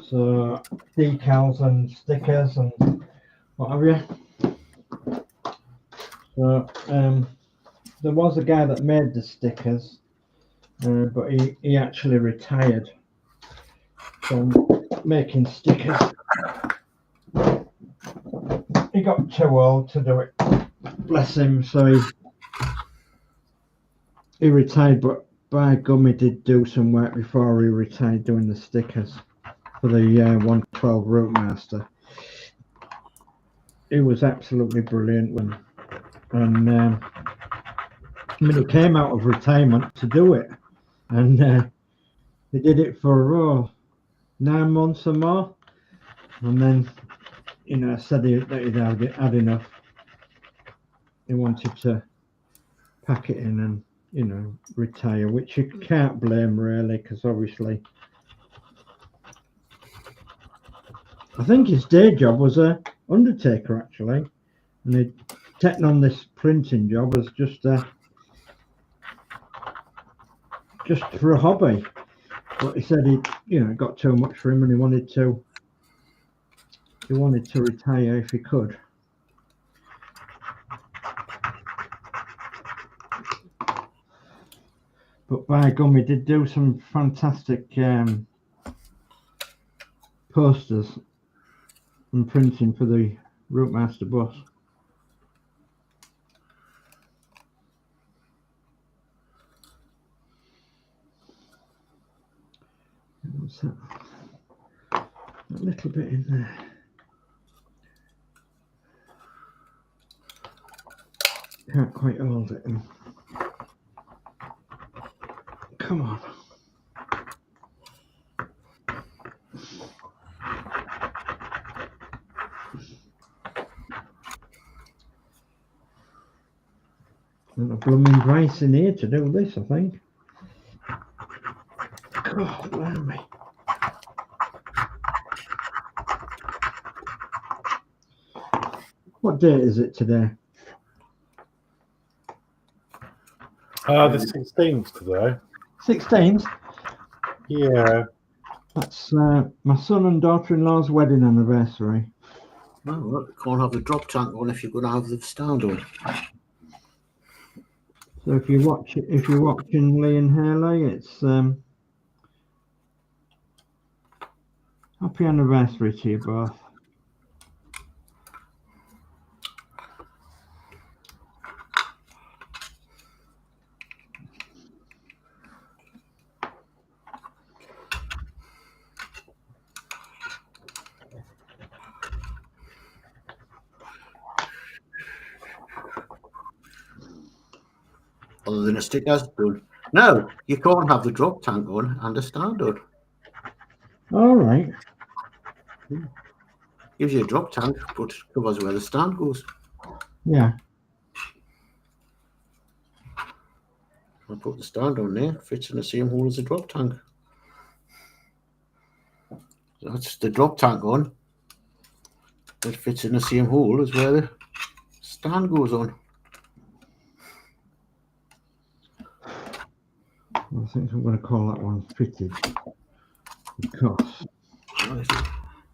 So decals and stickers and what have you. So there was a guy that made the stickers, but he actually retired from making stickers. He got too old to do it, bless him. So he retired, but by gum, he did do some work before he retired doing the stickers for the 1/12 Route Master. It was absolutely brilliant and I mean, he came out of retirement to do it, and he did it for 9 months or more, and then said that he'd had enough. He wanted to pack it in and retire, which you can't blame really, because obviously I think his day job was a undertaker actually, and he'd taken on this printing job as just for a hobby. But he said it got too much for him, and he wanted to he wanted to retire if he could. But by gum, he did do some fantastic posters and printing for the Routemaster bus. What's that? A little bit in there. Can't quite hold it. Come on. And a blooming rice in here to do this, I think. God, blimey. What date is it today? The 16th today. 16th? Yeah. That's my son and daughter-in-law's wedding anniversary. Oh, well, you can't have the drop tank on if you're going to have the stand on. So if you're watching Lee and Haley, it's happy anniversary to you both. Other than a stick has done. No, you can't have the drop tank on and a stand on. All right. Gives you a drop tank, but covers where the stand goes. Yeah. I put the stand on there, fits in the same hole as the drop tank. That's the drop tank on. It fits in the same hole as where the stand goes on. I think I'm going to call that one fitted because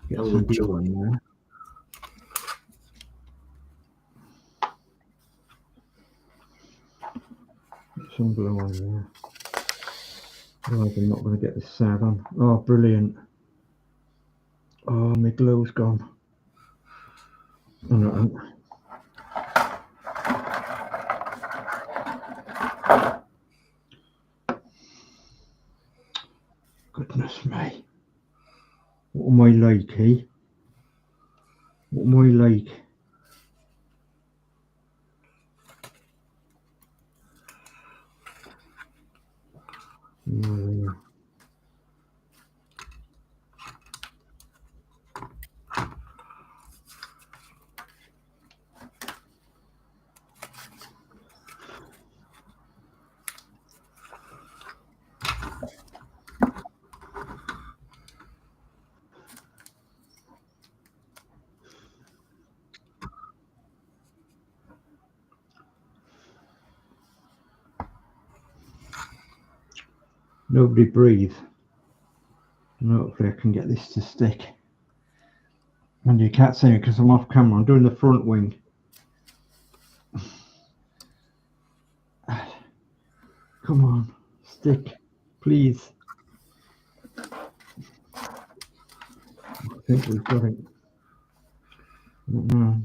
get some glue on there. Get some glue on there. Otherwise I'm not going to get this side on. Oh, brilliant. Oh, my glue's gone. Oh, no. Goodness me. What am I like, eh? What am I like? Oh, nobody breathe. And hopefully I can get this to stick. And you can't see me because I'm off camera. I'm doing the front wing. Come on, stick, please. I think we've got it. I don't know.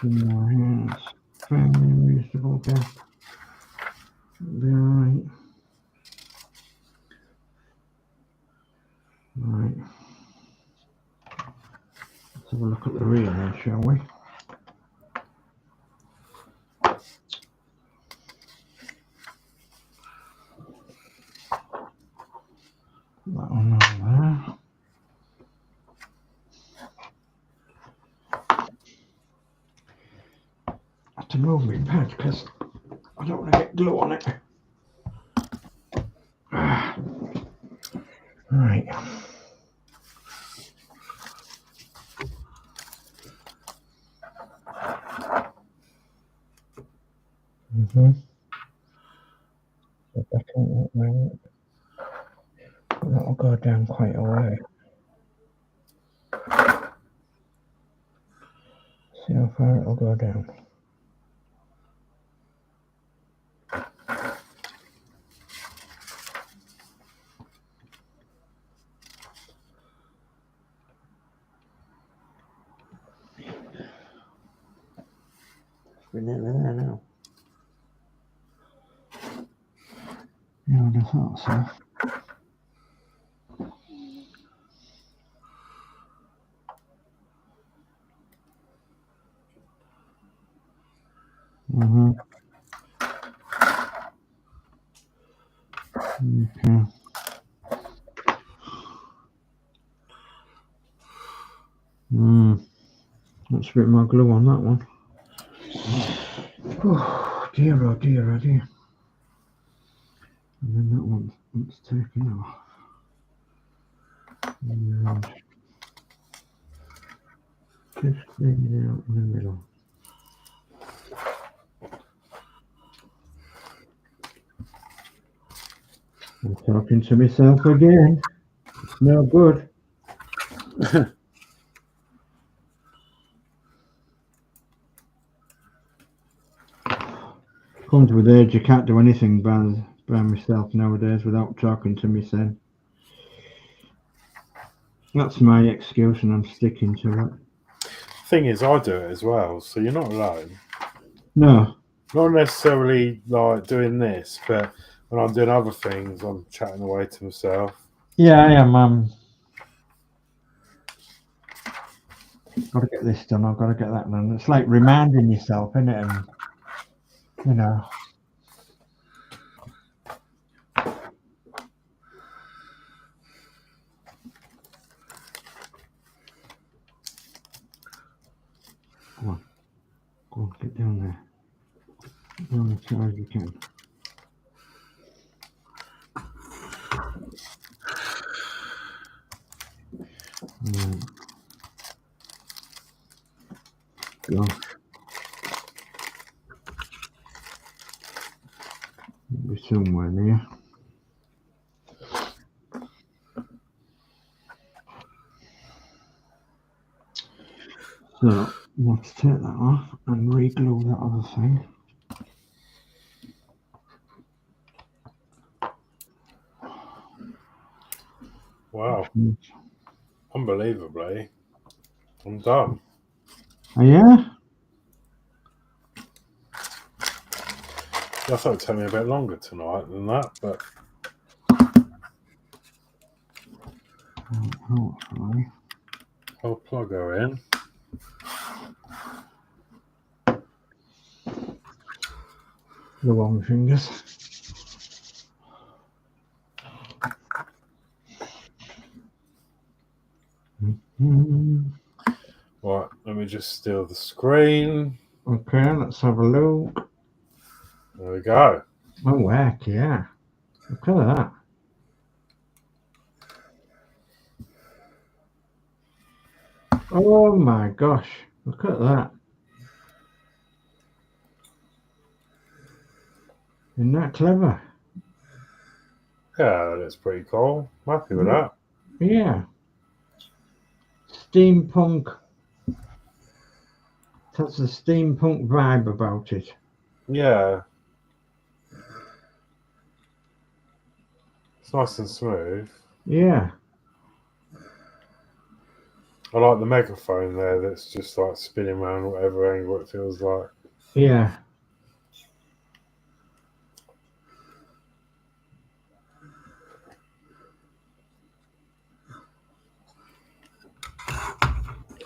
In my hands. Fairly reasonable gap. Be alright. Right. Let's have a look at the rear then, shall we? That one over there. I have to move my pad because I don't want to get glue on it. Right. So back on that moment. that'll go down quite a way. See how far it'll go down. We're nearly there now. Yeah, I would have thought so. Mm-hmm. Okay. Let's put my glue on that one. Oh dear, oh dear, oh dear. And then that one's taken off. And just bring it out in the middle. I'm talking to myself again. It's no good. Comes with age, you can't do anything by myself nowadays without talking to myself. That's my excuse and I'm sticking to it. Thing is, I do it as well, so you're not alone. No. Not necessarily like doing this, but when I'm doing other things, I'm chatting away to myself. Yeah, I am. Got to get this done. I've got to get that done. It's like reminding yourself, isn't it? And, you know. Come on. Go on, get down there. Get down as far as you can. Go. It'll be somewhere near. So let's take that off and re-glue that other thing. Wow. Unbelievably, I'm done. Oh, yeah? I thought it'd take me a bit longer tonight than that, but Hopefully. I'll plug her in. The long fingers. Right, let me just steal the screen. Okay, let's have a look. There we go. Oh, heck, yeah. Look at that. Oh my gosh, look at that. Isn't that clever? Yeah, that's pretty cool. I'm happy with that. Yeah. Steampunk. That's a steampunk vibe about it. Yeah. It's nice and smooth. Yeah. I like the megaphone there that's just like spinning around whatever angle it feels like. Yeah.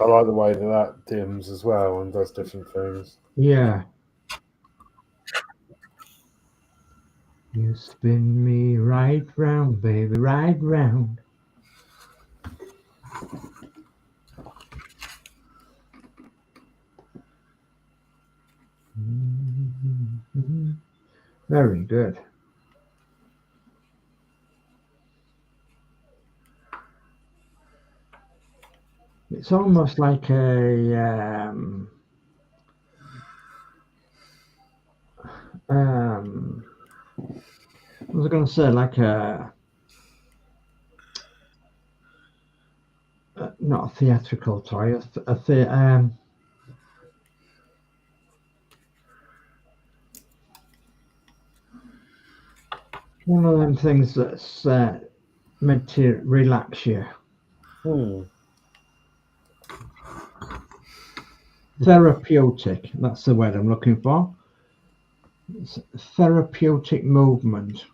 I like the way that dims as well and does different things. Yeah. You spin me right round, baby, right round. Very good. It's almost like a what was I going to say? Like a theatrical toy. One of them things that's meant to relax you. Therapeutic. That's the word I'm looking for. It's therapeutic movement.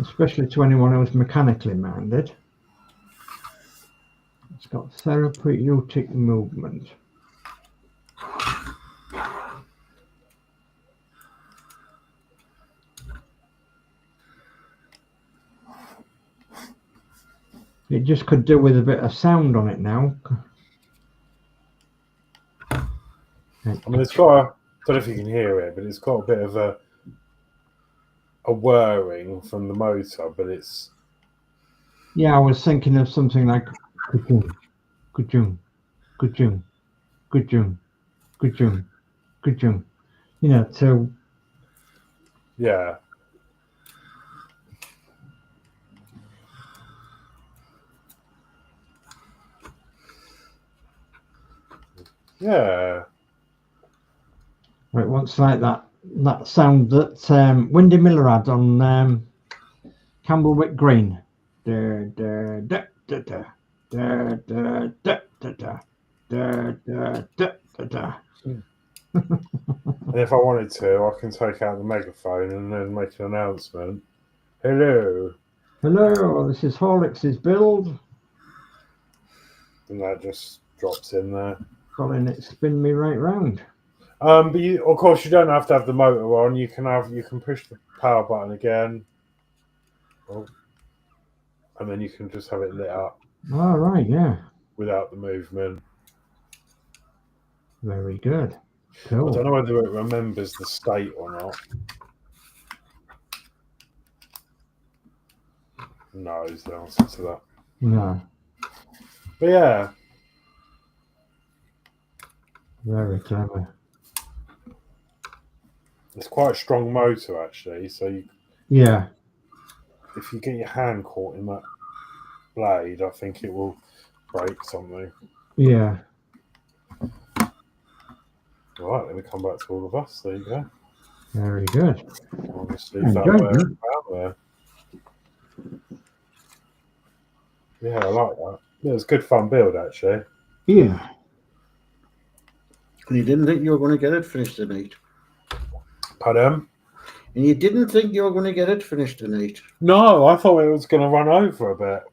Especially to anyone who's mechanically minded. It's got therapeutic movement. It just could do with a bit of sound on it now. I mean, it's got a, I don't know if you can hear it, but it's got a bit of a whirring from the motor, but it's... Yeah, I was thinking of something like good-jung, good-jung, good-jung, good-jung, good-jung, good-jung. You know, to... Yeah. Yeah. It wants like that sound that Windy Miller had on Campbellwick Green. Da, da, da, da, da, da, da, da, da, da, da, da, da, da. And if I wanted to, I can take out the megaphone and then make an announcement. Hello. Hello, this is Horlixs build. And that just drops in there. Colin, it spin me right round. But you, of course, you don't have to have the motor on. You can push the power button again, and then you can just have it lit up. All right, yeah. Without the movement. Very good. Cool. I don't know whether it remembers the state or not. No, is the answer to that. No. But yeah. Very clever. It's quite a strong motor, actually. So you, yeah, if you get your hand caught in that blade, I think it will break something. Yeah. All right, let me come back to all of us. There you go. Very good. I'll just leave that there. Yeah, I like that. Yeah, it was a good fun build, actually. Yeah. And you didn't think you were going to get it finished tonight? Pardon? And you didn't think you were going to get it finished tonight? No, I thought it was going to run over a bit.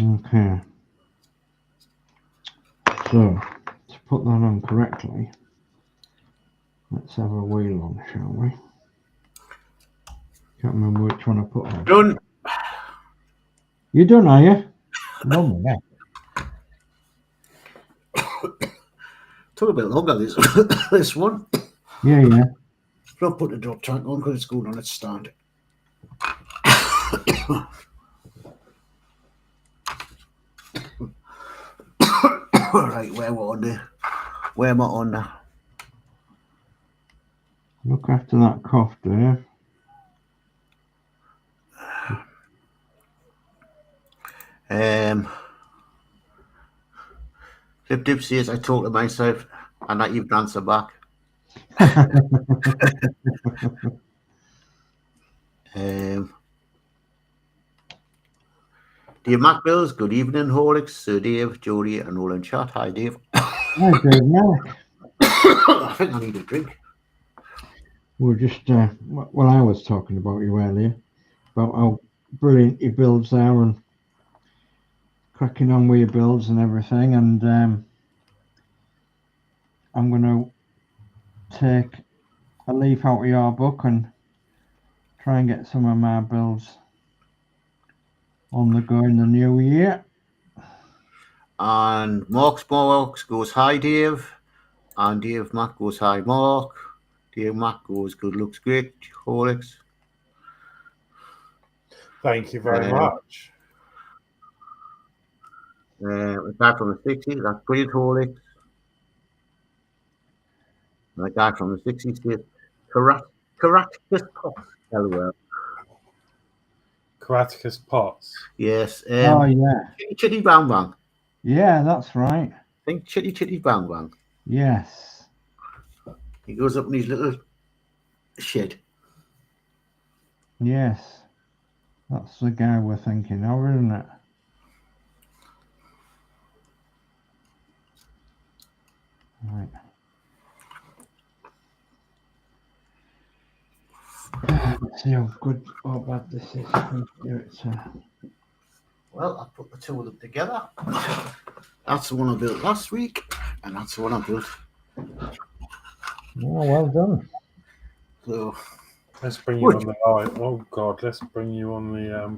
Okay. So, to put that on correctly, let's have a wheel on, shall we? Can't remember which one I put on. Done. You done, are you? No, yeah. Took a bit longer, this one. Yeah, yeah. I'll put the drop tank on because it's going on its stand. Right, where am I on now? Look after that cough, Dave. Dip Dip says I talk to myself and not even answer back. Dave Mac Bills, good evening, Horlixs, Sir Dave, Geordie, and all in chat. Hi, Dave. Hi, Dave Mac. I think I need a drink. We're just, well, I was talking about you earlier, about how brilliant your builds are and cracking on with your builds and everything. And I'm going to take a leaf out of your book and try and get some of my builds on the go in the new year. And Mark's goes hi, Dave. And Dave Mac goes hi, Mark. Dave Mac goes good, looks great, Horlixs. Thank you very much. A guy from the 60s, that's brilliant, Horlixs. And a guy from the 60s says, Caractacus Pots, LOL. Caractacus Pots. Yes. Oh, yeah. Chitty Chitty Bang Bang. Yeah, that's right. Think Chitty Chitty Bang Bang. Yes. He goes up in his little shed. Yes. That's the guy we're thinking of, isn't it? Right. Let's see how good or bad this is. Well, I put the two of them together. That's the one I built last week, and that's the one I built. Oh, well done. So, let's bring you on the line. Oh God, let's bring you on the.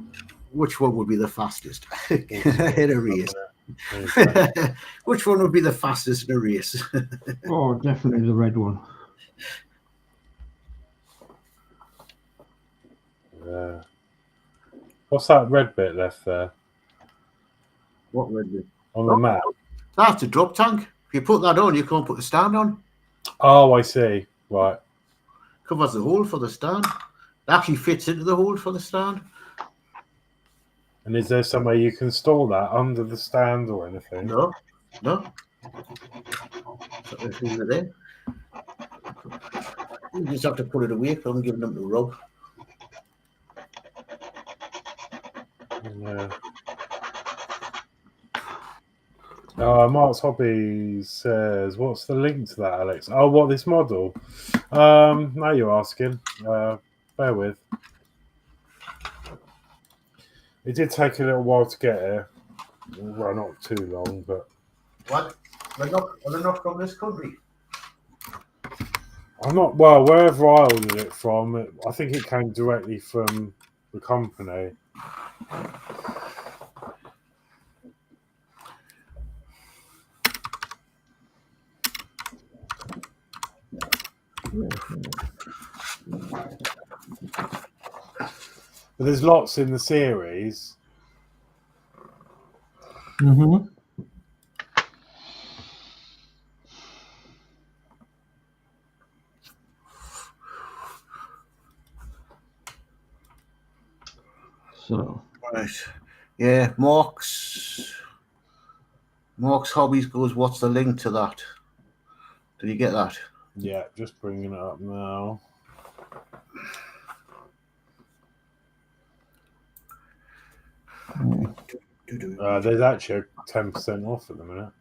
Which one would be the fastest in a race? Which one would be the fastest in a race? Oh, definitely the red one. Yeah. What's that red bit left there? What red bit? On the map? That's a drop tank. If you put that on, you can't put the stand on. Oh, I see. Right. Covers the hole for the stand. It actually fits into the hole for the stand. And is there somewhere you can store that under the stand or anything? No. Everything there. You just have to put it away from giving them to Rob. Yeah. Mark's Hobbies says, what's the link to that, Alex? Oh, what, this model? Now you're asking. Bear with. It did take a little while to get here. Well, not too long, but... What? They're not from this country? I'm not... Well, wherever I ordered it from, I think it came directly from the company. But there's lots in the series. Mm-hmm. So. Right. Yeah, Mark's Hobbies goes, what's the link to that? Did you get that? Yeah, just bringing it up now. There's actually 10% off at the minute.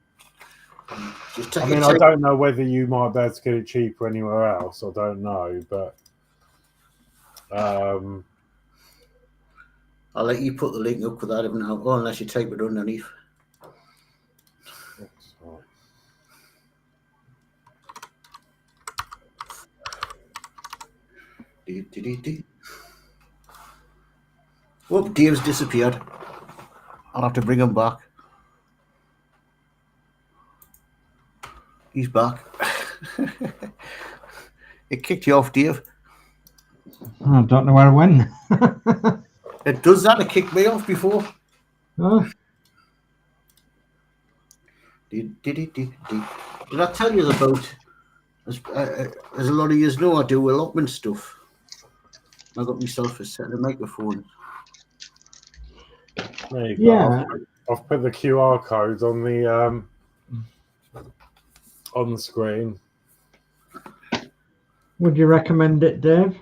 I mean, I don't know whether you might be able to get it cheaper anywhere else. I don't know, but I'll let you put the link up for that unless you type it underneath. Oh, Dave's disappeared. I'll have to bring him back. He's back. It kicked you off, Dave. I don't know where I went. It does that. It kicked me off before. Huh? Did I tell you about? As a lot of you know, I do allotment stuff. I got myself a set of microphones. there you go. Yeah. I've put the QR code on the screen. Would you recommend it, Dave?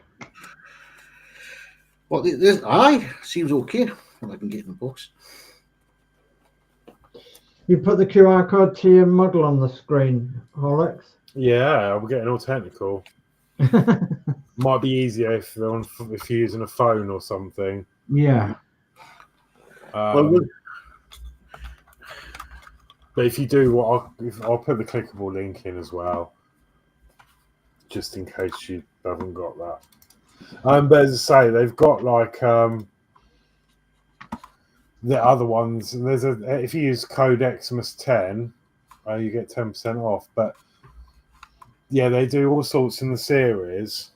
Well, this seems okay. Well, I can get in the box. You put the QR code to your model on the screen, Horlixs? Yeah, I'm getting all technical. Might be easier if you're using a phone or something. Yeah. But if you do, I'll put the clickable link in as well, just in case you haven't got that. But as I say, they've got like the other ones, there's if you use code Xmas10, you get 10% off. But yeah, they do all sorts in the series.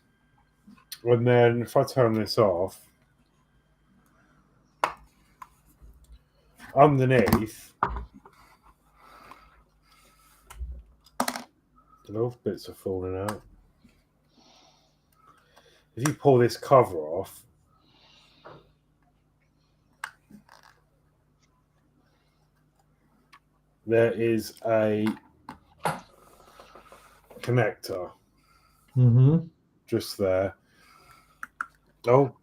And then if I turn this off, underneath, the bits are falling out. If you pull this cover off, there is a connector just there. Oh,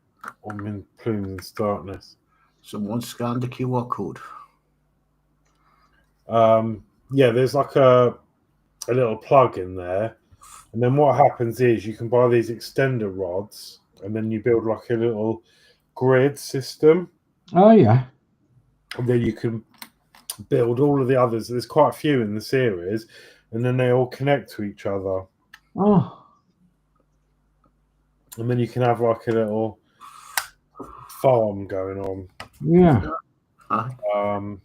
I'm in plumes and darkness. Someone scanned the QR code. Yeah, there's like a little plug in there. And then what happens is you can buy these extender rods and then you build like a little grid system. Oh, yeah. And then you can build all of the others. There's quite a few in the series. And then they all connect to each other. Oh. And then you can have like a little farm going on. Yeah. Don't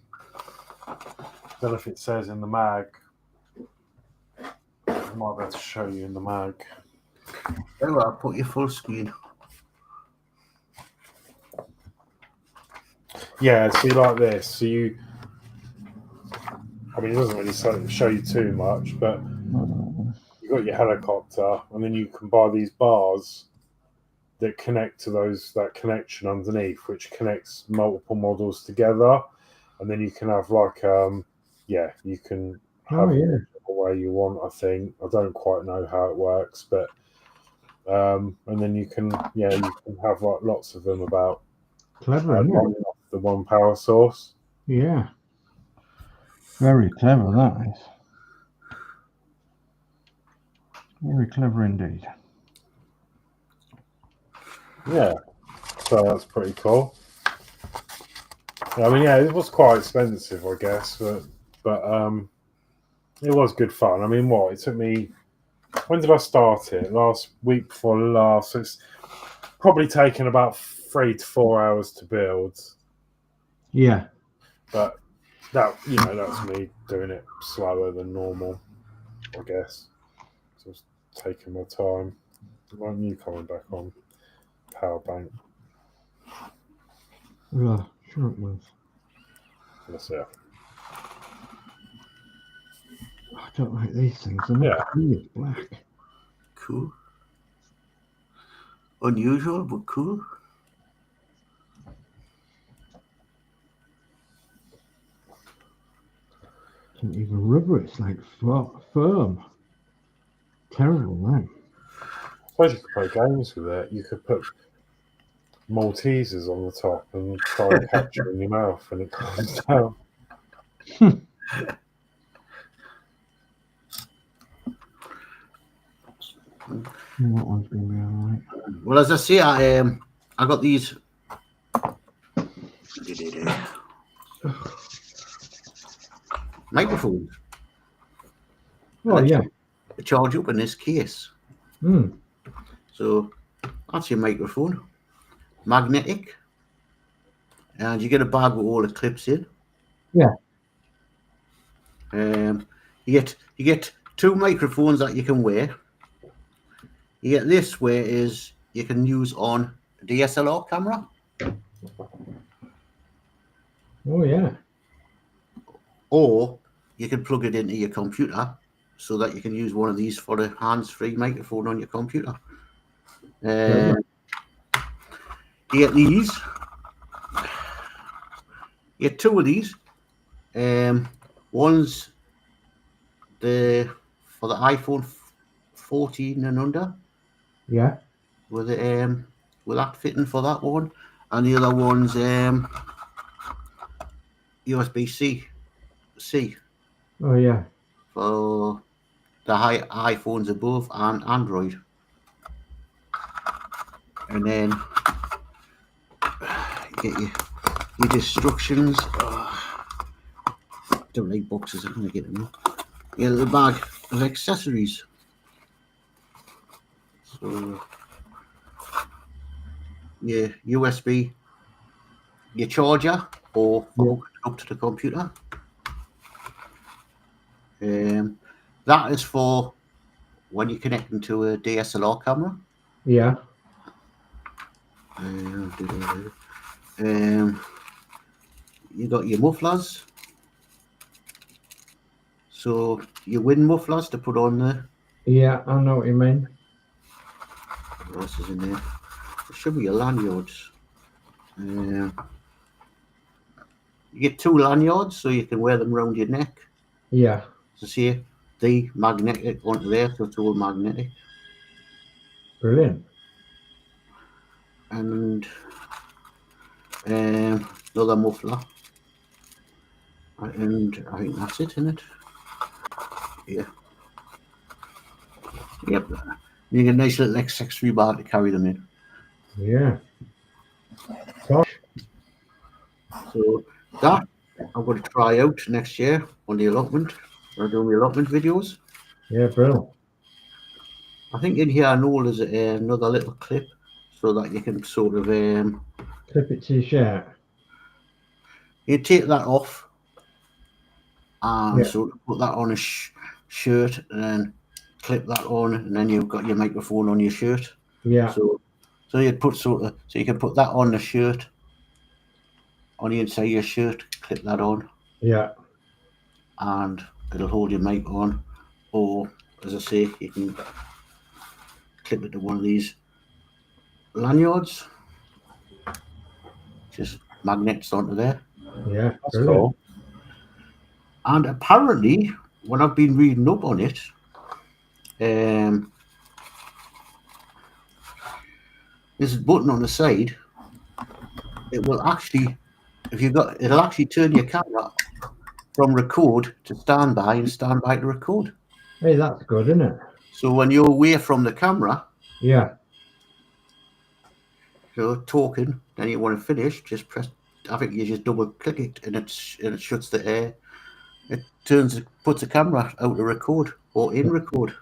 know if it says in the mag. I might be able to show you in the mag. Oh, I'll put your full screen. Yeah, see like this. So you, I mean, it doesn't really show you too much, but you've got your helicopter, and then you can buy these bars that connect to that connection underneath, which connects multiple models together, and then you can have like, yeah, you can have it the way you want. I think I don't quite know how it works, but and then you can have like lots of them about. Clever, the one power source. Yeah. Very clever, that is. Very clever indeed. Yeah. So that's pretty cool. I mean, yeah, it was quite expensive, I guess, but it was good fun. I mean, it took me, when did I start it? Last week before last. So it's probably taken about 3 to 4 hours to build. Yeah. But that's me doing it slower than normal, I guess. Just taking my time. Why aren't you coming back on? Power bank. Yeah, sure it was. That's it. I don't like these things. They're not really black. Cool. Unusual, but cool. Can't even rubber. It's like firm. Terrible, man. I suppose you could play games with it. You could put Maltesers on the top and try and catch it in your mouth and it comes down. That one's going to be all right. Well, as I say, I got these. Microphones. Oh, yeah. They charge up in this case. So that's your microphone. Magnetic. And you get a bag with all the clips in. Yeah. You get 2 microphones that you can wear. You get this where you can use on a DSLR camera. Oh, yeah. Or you can plug it into your computer so that you can use one of these for a hands-free microphone on your computer. You get these. You get 2 of these. One's for the iPhone 14 and under. Yeah. With that fitting for that one, and the other one's USB-C. Oh, yeah. For the iPhones above and Android. And then you get your instructions. Don't like boxes, I'm gonna get them. You get a bag of accessories. So your USB, your charger, or for hooking it up to the computer. That is for when you're connecting to a DSLR camera. Yeah. You got your mufflers. So your wind mufflers to put on there. Yeah, I know what you mean. What else is in there? There should be your lanyards. You get 2 lanyards so you can wear them around your neck. Yeah. So see, the magnetic onto there, so it's all magnetic. Brilliant. And another muffler. And I think that's it, isn't it? Yeah. Yep. You get a nice little accessory bar to carry them in. Yeah. Gosh. So that I'm going to try out next year on the allotment. I'm doing the allotment videos. Yeah, brilliant. I think in here I know there's another little clip so that you can sort of Clip it to your shirt. you take that off and Yeah. sort of put that on a shirt and then clip that on, and then you've got your microphone on your shirt. Yeah. So you'd put so you can put that on the shirt, on the inside of your shirt, clip that on. Yeah. And it'll hold your mic on, or as I say, you can clip it to one of these lanyards, just magnets onto there. Yeah. That's Brilliant. cool. And apparently, when I've been reading up on it, this button on the side, it will actually, it'll actually turn your camera from record to standby and standby to record. Hey, that's good, isn't it? So when you're away from the camera, Yeah. you're talking, then you want to finish, just press, I think you just double click it and it shuts the air. It puts the camera out to record or in record.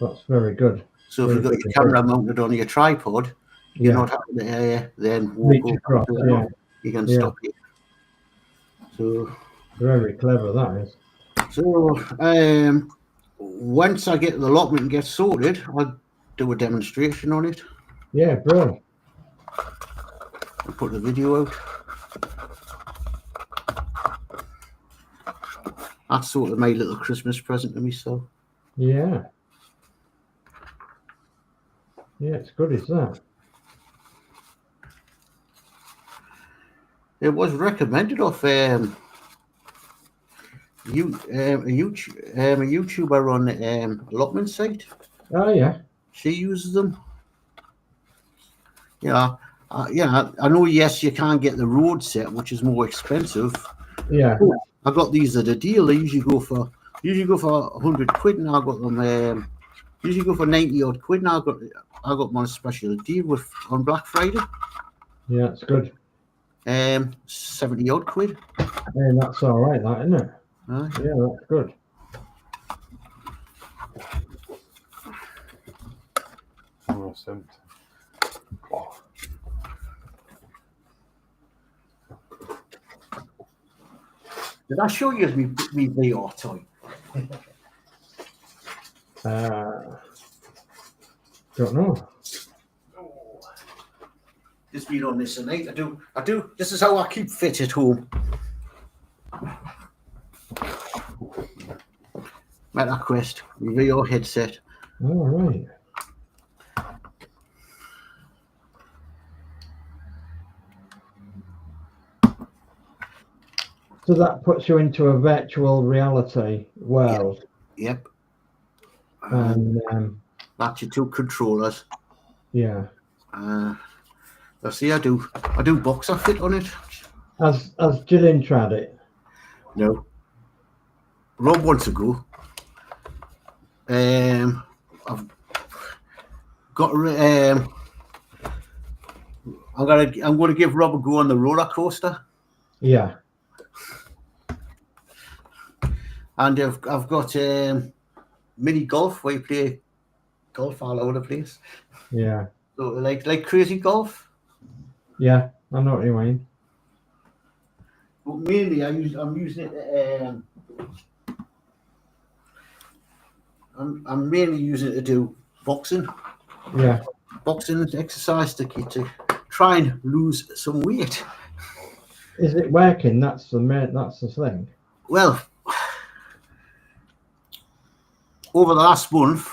That's very good. So if you've got your camera mounted on your tripod, you're not having the air then walk Reach across, yeah. You can Yeah. stop it. So Very clever, that is. Once I get the allotment and get sorted, I'll do a demonstration on it. Yeah, brilliant. I'll put the video out. That's sort of my little Christmas present to myself. Yeah. Yeah, it's good as that. It was recommended off a YouTuber on the allotment site. Oh, yeah. She uses them. Yeah, I know. Yes, you can't get the road set, which is more expensive. Yeah. I got these at a deal. They usually go for 100 quid, and I got them. Usually go for 90 odd quid, and I got them on a special deal on Black Friday. Yeah, it's good. 70 odd quid. Hey, that's all right, that, isn't it? Yeah, that's good. Awesome. Did I show you me VR toy? Don't know. Just been on this tonight. I do. This is how I keep fit at home. MetaQuest, VR headset. All right. So that puts you into a virtual reality world. Yep. And That's your 2 controllers. yeah. Let's see. I do boxer fit on it. Has Gillian tried it? No. Rob wants to go. I've got. I'm going to give Rob a go on the roller coaster. Yeah. And I've got mini golf where you play golf all over the place. Yeah. So like crazy golf. Yeah, I know what you mean. But mainly I'm using it. I'm mainly using it to do boxing. Yeah. Boxing exercise to try and lose some weight. Is it working? That's the thing. Well, over the last month,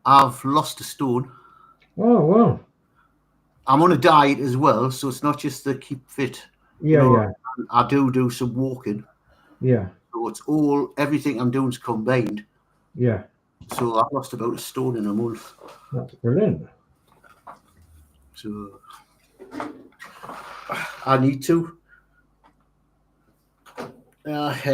I've lost a stone. Oh well. I'm on a diet as well, so it's not just to keep fit. Yeah, yeah. I do some walking. Yeah. So it's everything I'm doing is combined. Yeah. So I've lost about a stone in a month. That's brilliant. So I need to. Like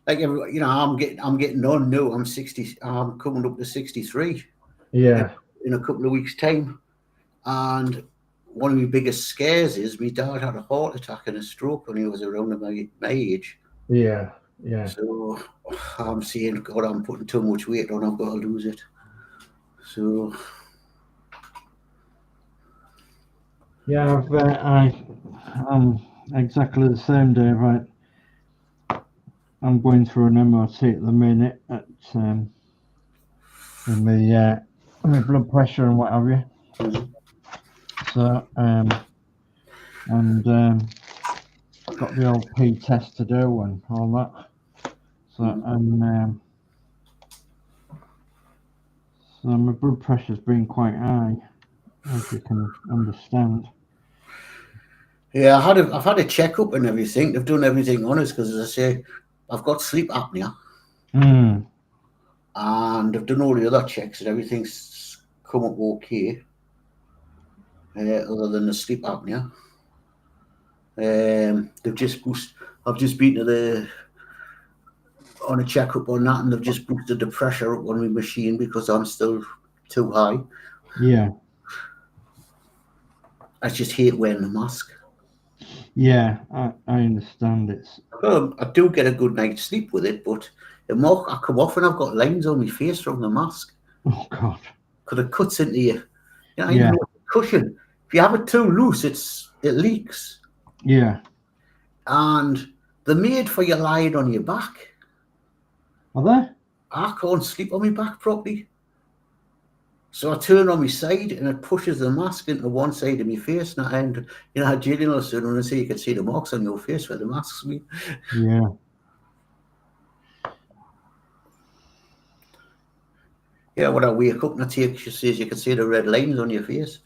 everybody, you know, I'm getting on now. I'm 60. I'm coming up to 63. Yeah. In a couple of weeks' time, and one of my biggest scares is my dad had a heart attack and a stroke when he was around my age. Yeah. Yeah. So I'm saying, God, I'm putting too much weight on. I've got to lose it. So. Yeah, I'm exactly the same, Dave. I'm going through an MOT at the minute with my blood pressure and what have you. So got the old P test to do and all that. So so my blood pressure's been quite high, as you can understand. Yeah, I've had a checkup and everything. They've done everything on us because, as I say, I've got sleep apnea. And they've done all the other checks and everything's come up okay. Other than the sleep apnea. I've just been on a checkup on that, and they've just boosted the pressure up on my machine because I'm still too high. Yeah. I just hate wearing the mask. Yeah, I understand it. I do get a good night's sleep with it, but I come off and I've got lines on my face from the mask. Oh God! Because it cuts into you. You know, even with the cushion. If you have it too loose, it leaks. Yeah. And they're made for you lying on your back. Are they? I can't sleep on my back properly. So I turn on my side and it pushes the mask into one side of my face. And you know how Gillian was saying when I say you can see the marks on your face where the mask's made. Yeah. Yeah, when I wake up and she says you can see the red lines on your face.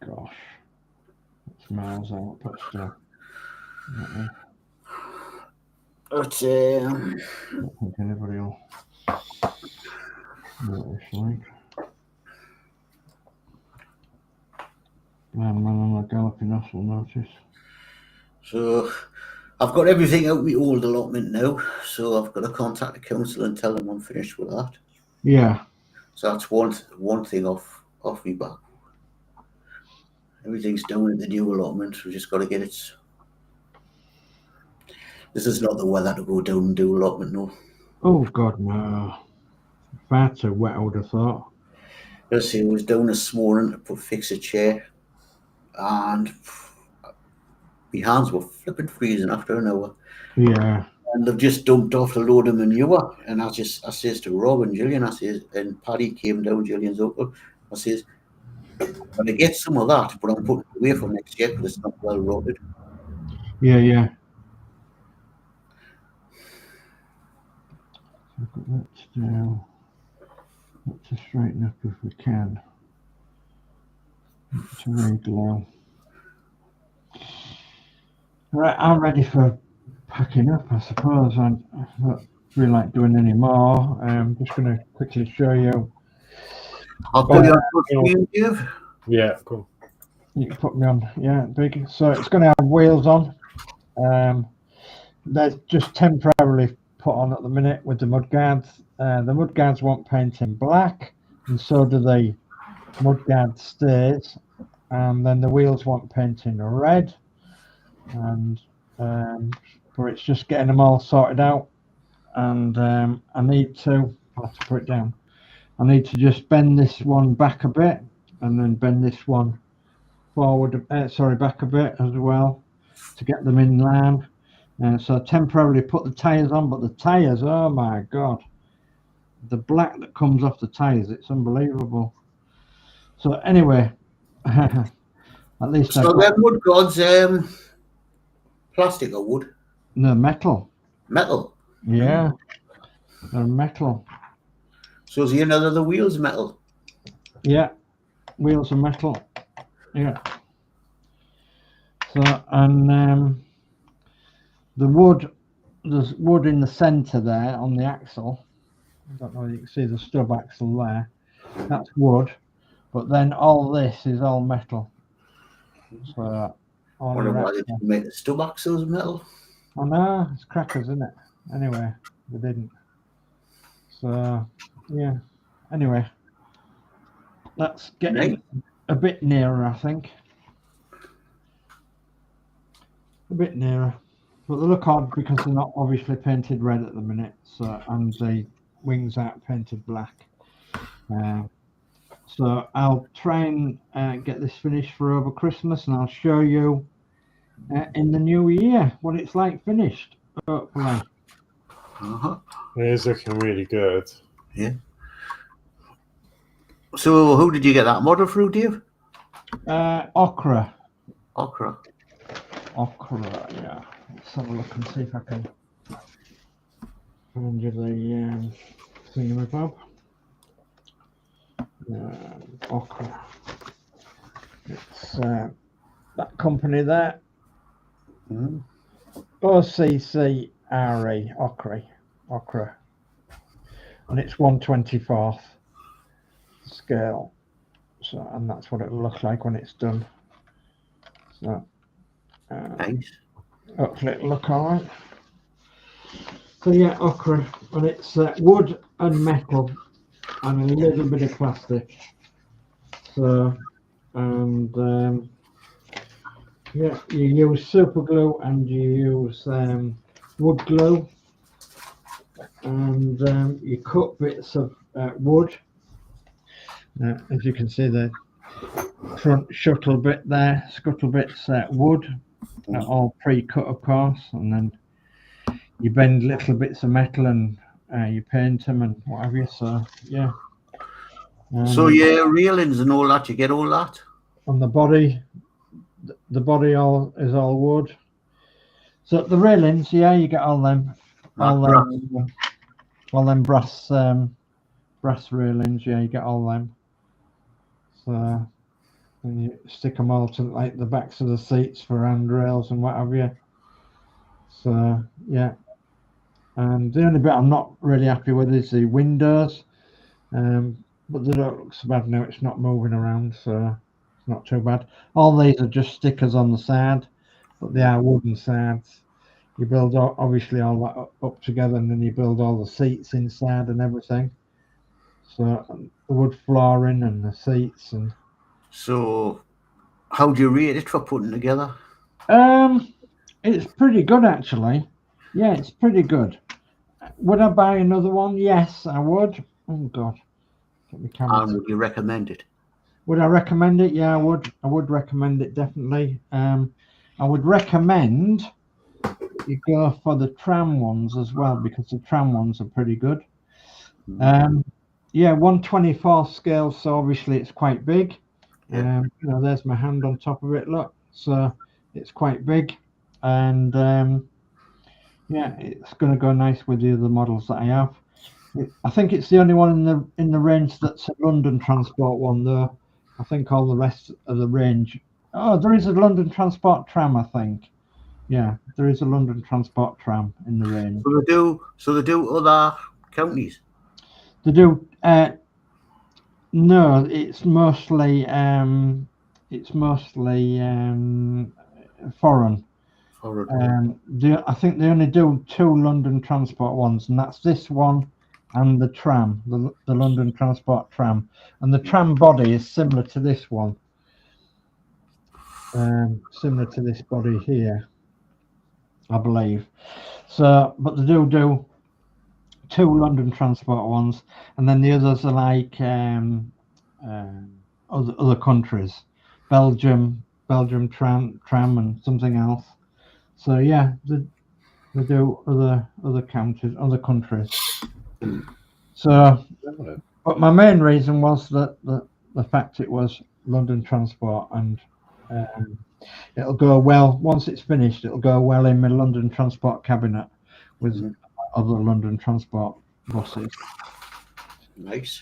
Gosh. It's miles out, but still. But I don't think anybody will know what it's like. Man on a galloping horse will notice. So I've got everything out my old allotment now, so I've got to contact the council and tell them I'm finished with that. Yeah. So that's one thing off me back. Everything's down at the new allotment. We just got to get it. This is not the weather to go down and do allotment, no. Oh God, no. Far too wet, I would have thought. Let's see, I was down this morning to fix a chair, and my hands were flipping freezing after an hour. Yeah. And they've just dumped off a load of manure. And I says to Rob and Gillian, and Paddy came down, Gillian's uncle, I says, I'm going to get some of that, but I'm putting it away for next year because it's not well rotted. Yeah, yeah. Let's straighten up if we can. It's very glow. Right, I'm ready for packing up, I suppose. I don't really like doing any more. I'm just going to quickly show you. I'll put you on Dave. Yeah, cool. You can put me on, yeah, big. So it's going to have wheels on. They're just temporarily put on at the minute with the mudguards. The mudguards want painting black, and so do the mudguard stays. And then the wheels want painting red. And but it's just getting them all sorted out. And I need to put it down. I need to just bend this one back a bit and then bend this one forward, back a bit as well to get them in line. So temporarily put the tyres on, but the tyres, oh my God, the black that comes off the tyres, it's unbelievable. So anyway, at least So them wood gods, plastic or wood? No, metal. Metal? Yeah, they're metal. So is the end of the wheels metal? Yeah, wheels are metal. Yeah. So, and the wood, there's wood in the centre there on the axle. I don't know if you can see the stub axle there. That's wood, but then all this is all metal. So, I wonder why they didn't make the stub axles metal. I know, it's crackers, isn't it? Anyway, they didn't. So, yeah. Anyway, that's getting a bit nearer, I think. A bit nearer. But they look odd because they're not obviously painted red at the minute. So, and the wings aren't painted black. So I'll try and get this finished for over Christmas, and I'll show you in the new year what it's like finished, hopefully. It is looking really good. Yeah. So who did you get that model through, Dave? Ochre. Ochre. Ochre, yeah. Let's have a look and see if I can find you the thingamabob. Ochre. It's that company there. OCCRE, Ochre. And it's 1/24th scale. So, and that's what it'll look like when it's done. So, Nice. hopefully it'll look all right. So yeah, ochre, and it's wood and metal and a little bit of plastic. So, and yeah, you use super glue and you use wood glue, and you cut bits of wood. As you can see, the front scuttle bit there, wood, all pre-cut, of course, and then you bend little bits of metal and you paint them and what have you. So yeah. So yeah, railings and all that, you get all that on the body. The body is all wood. So the railings, yeah, you get all them brass railings. Yeah, you get all them. So and you stick them all to like the backs of the seats for handrails and what have you. So yeah, and the only bit I'm not really happy with is the windows, but they don't look so bad now. It's not moving around, so it's not too bad. All these are just stickers on the side, but they are wooden sides. You build obviously all that up together, and then you build all the seats inside and everything. So the wood flooring and the seats and. So, how do you rate it for putting together? It's pretty good actually. Yeah, it's pretty good. Would I buy another one? Yes, I would. Oh God. And would you recommend it? Would I recommend it? Yeah, I would. I would recommend it definitely. I would recommend you go for the tram ones as well, because the tram ones are pretty good. Yeah, 1/24 scale, so obviously it's quite big. You know, there's my hand on top of it. Look, so it's quite big, and yeah, it's going to go nice with the other models that I have. I think it's the only one in the range that's a London Transport one, though. I think all the rest of the range. Oh, there is a London Transport tram, I think. Yeah, there is a London Transport tram in the range. So they do other counties. They do. No, it's mostly foreign. I think they only do 2 London Transport ones, and that's this one and the tram, the London Transport tram, and the tram body is similar to this one, similar to this body here, I believe. So, but they do 2 London Transport ones, and then the others are like other countries, Belgium, tram, and something else. So yeah, they do other counties, other countries. So, but my main reason was that the fact it was London Transport, and it'll go well once it's finished. It'll go well in my London Transport cabinet with other London Transport buses. Nice.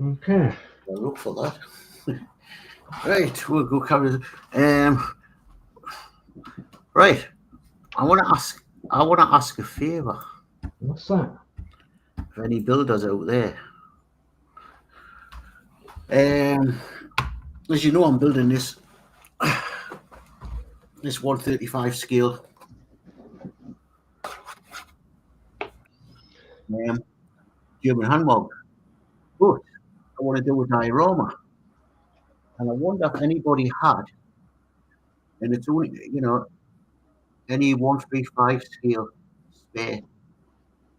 Okay. I'll look for that. Right, we'll go cover. Right, I want to ask a favour. What's that? For any builders out there. As you know, I'm building this 135 scale German hand mob, but I want to do a diorama, and I wonder if anybody had, and it's only, you know, any 135 scale spare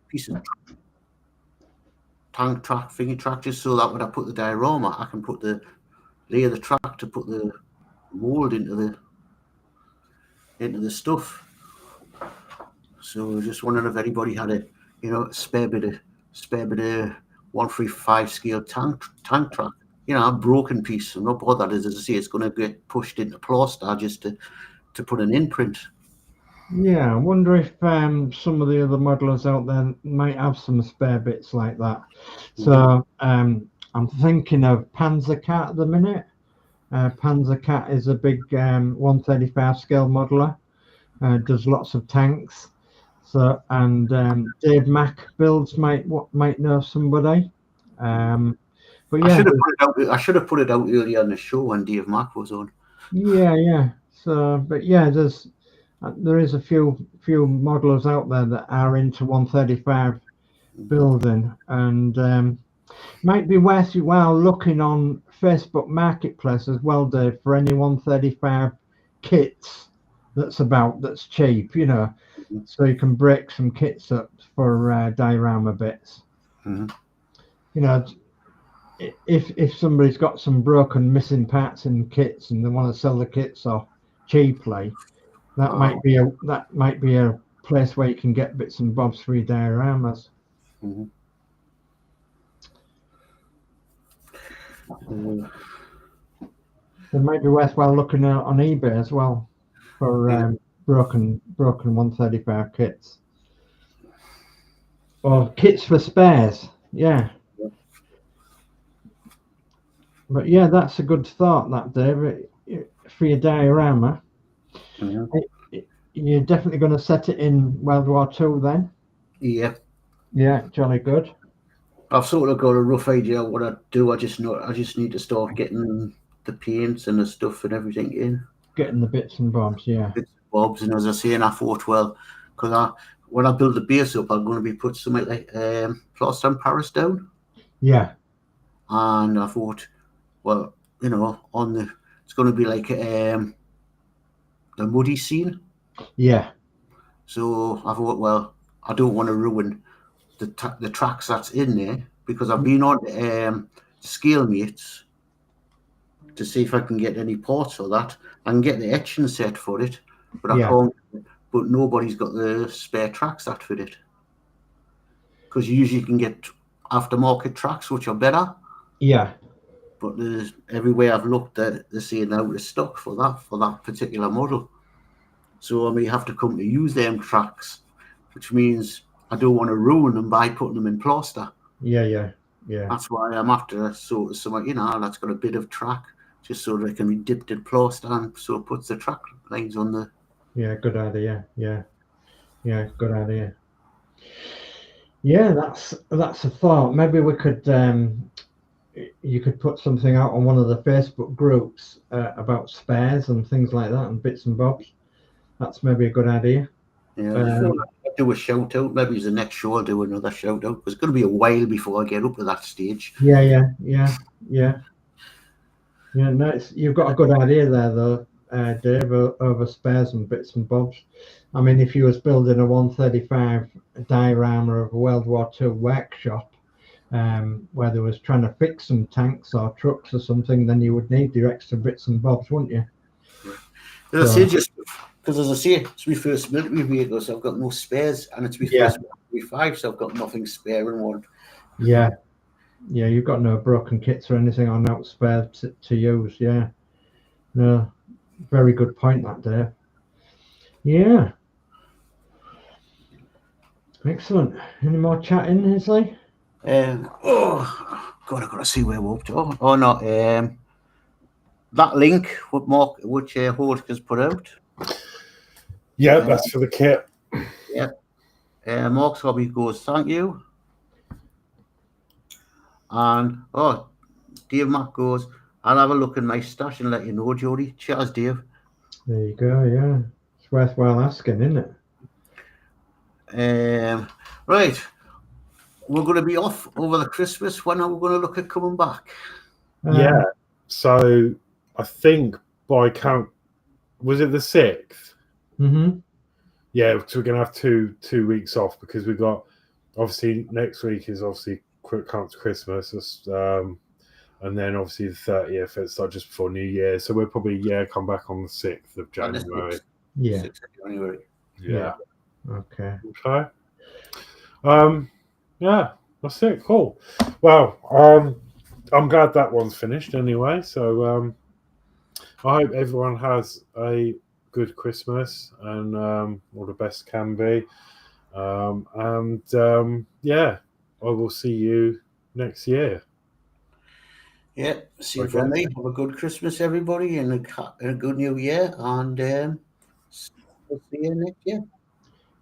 piece of tank track, finger track, just so that when I put the diorama, I can put the layer the track to put the mold into the stuff. So just wondering if anybody had a, you know, spare bit of 135 scale tank track. You know, a broken piece. I'm not bothered, as I say, it's going to get pushed into plaster just to put an imprint. Yeah, I wonder if some of the other modelers out there might have some spare bits like that. So I'm thinking of Panzer Cat at the minute. Panzer Cat is a big 135 scale modeler. Does lots of tanks. So, and Dave Mac Builds might know somebody. But yeah, I should have put it out earlier on the show when Dave Mac was on. Yeah. So, but yeah, there is a few modelers out there that are into 135 building, and might be worth your while looking on Facebook Marketplace as well, Dave, for any 135 kits that's cheap, you know, so you can break some kits up for diorama bits. You know, if somebody's got some broken missing parts in kits and they want to sell the kits off cheaply, that might be a place where you can get bits and bobs for your dioramas. It might be worthwhile looking on eBay as well for broken 135 kits or kits for spares. Yeah. But yeah, that's a good thought, that, David, for your diorama. You're definitely going to set it in World War II then? Yeah, jolly good. I've sort of got a rough idea of what I do. I just need to start getting the paints and the stuff and everything in. Getting the bits and bobs, yeah. Bits and bobs, and as I say, and I thought, well, because when I build the base up, I'm going to be put something like plaster and Paris down. Yeah. And I thought, well, you know, it's going to be like the muddy scene. Yeah. So I thought, well, I don't want to ruin the tracks that's in there, because I've been on Scale Mates to see if I can get any parts for that. I can get the etching set for it, but I can't. But nobody's got the spare tracks that fit it, because you usually can get aftermarket tracks which are better. Yeah. But there's everywhere I've looked at, they're saying out of stock for that particular model. So I may have to come to use them tracks, which means I don't want to ruin them by putting them in plaster. Yeah. That's why I'm after sort of something, you know, that's got a bit of track, just so they can be dipped in plaster, and so it puts the track lines on the. Yeah, good idea. Yeah, good idea. Yeah, that's a thought. Maybe we could. You could put something out on one of the Facebook groups about spares and things like that, and bits and bobs. That's maybe a good idea. Yeah, I'll do a shout out. Maybe it's the next show I'll do another shout out. It's going to be a while before I get up to that stage. Yeah. No, you've got a good idea there, though, Dave, over spares and bits and bobs. I mean, if you was building a 135 diorama of a World War II workshop, where they was trying to fix some tanks or trucks or something, then you would need your extra bits and bobs, wouldn't you? As I say, just because as I say, it's my first military vehicle, so I've got no spares, and it's my first military 5, so I've got nothing spare and one. Yeah, you've got no broken kits or anything on out spare to use. Yeah, no, very good point that there. Yeah, excellent. Any more chatting, Lindsey? Oh God, I've got to see where we're up to. Oh no, that link what Mark, which Horlixs has put out. Yeah, that's for the kit. Yeah. Mark's hobby goes, thank you. And Dave Mack goes, I'll have a look in my stash and let you know, Geordie. Cheers, Dave. There you go. Yeah, it's worthwhile asking, isn't it? Right, we're going to be off over the Christmas. When are we going to look at coming back? Yeah, so I think by count, was it the 6th? Mm-hmm. Yeah, so we're going to have two weeks off because we've got, obviously, next week is obviously counts Christmas, and then obviously the 30th, it's like just before New Year. So we'll probably, come back on the 6th of January. Yeah. 6th of January. Yeah. Okay. Yeah, that's it. Cool. Well, I'm glad that one's finished anyway. So I hope everyone has a good Christmas and all the best can be. I will see you next year. Yeah, see you from me. Have a good Christmas, everybody, and a good New Year. And we'll see you next year.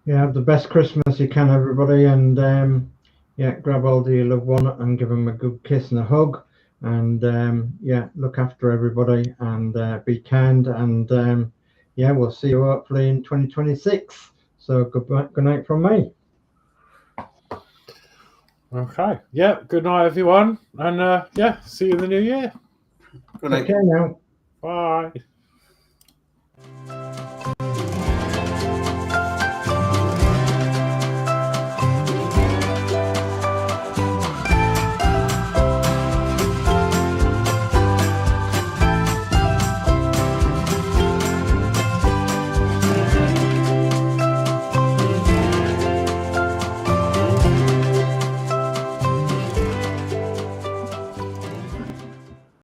Yeah, have the best Christmas you can, everybody, and grab hold of your loved one and give them a good kiss and a hug, and look after everybody and be kind, and we'll see you hopefully in 2026. So good night from me. Okay. Yeah. Good night, everyone, and see you in the new year. Good night. Okay now. Bye.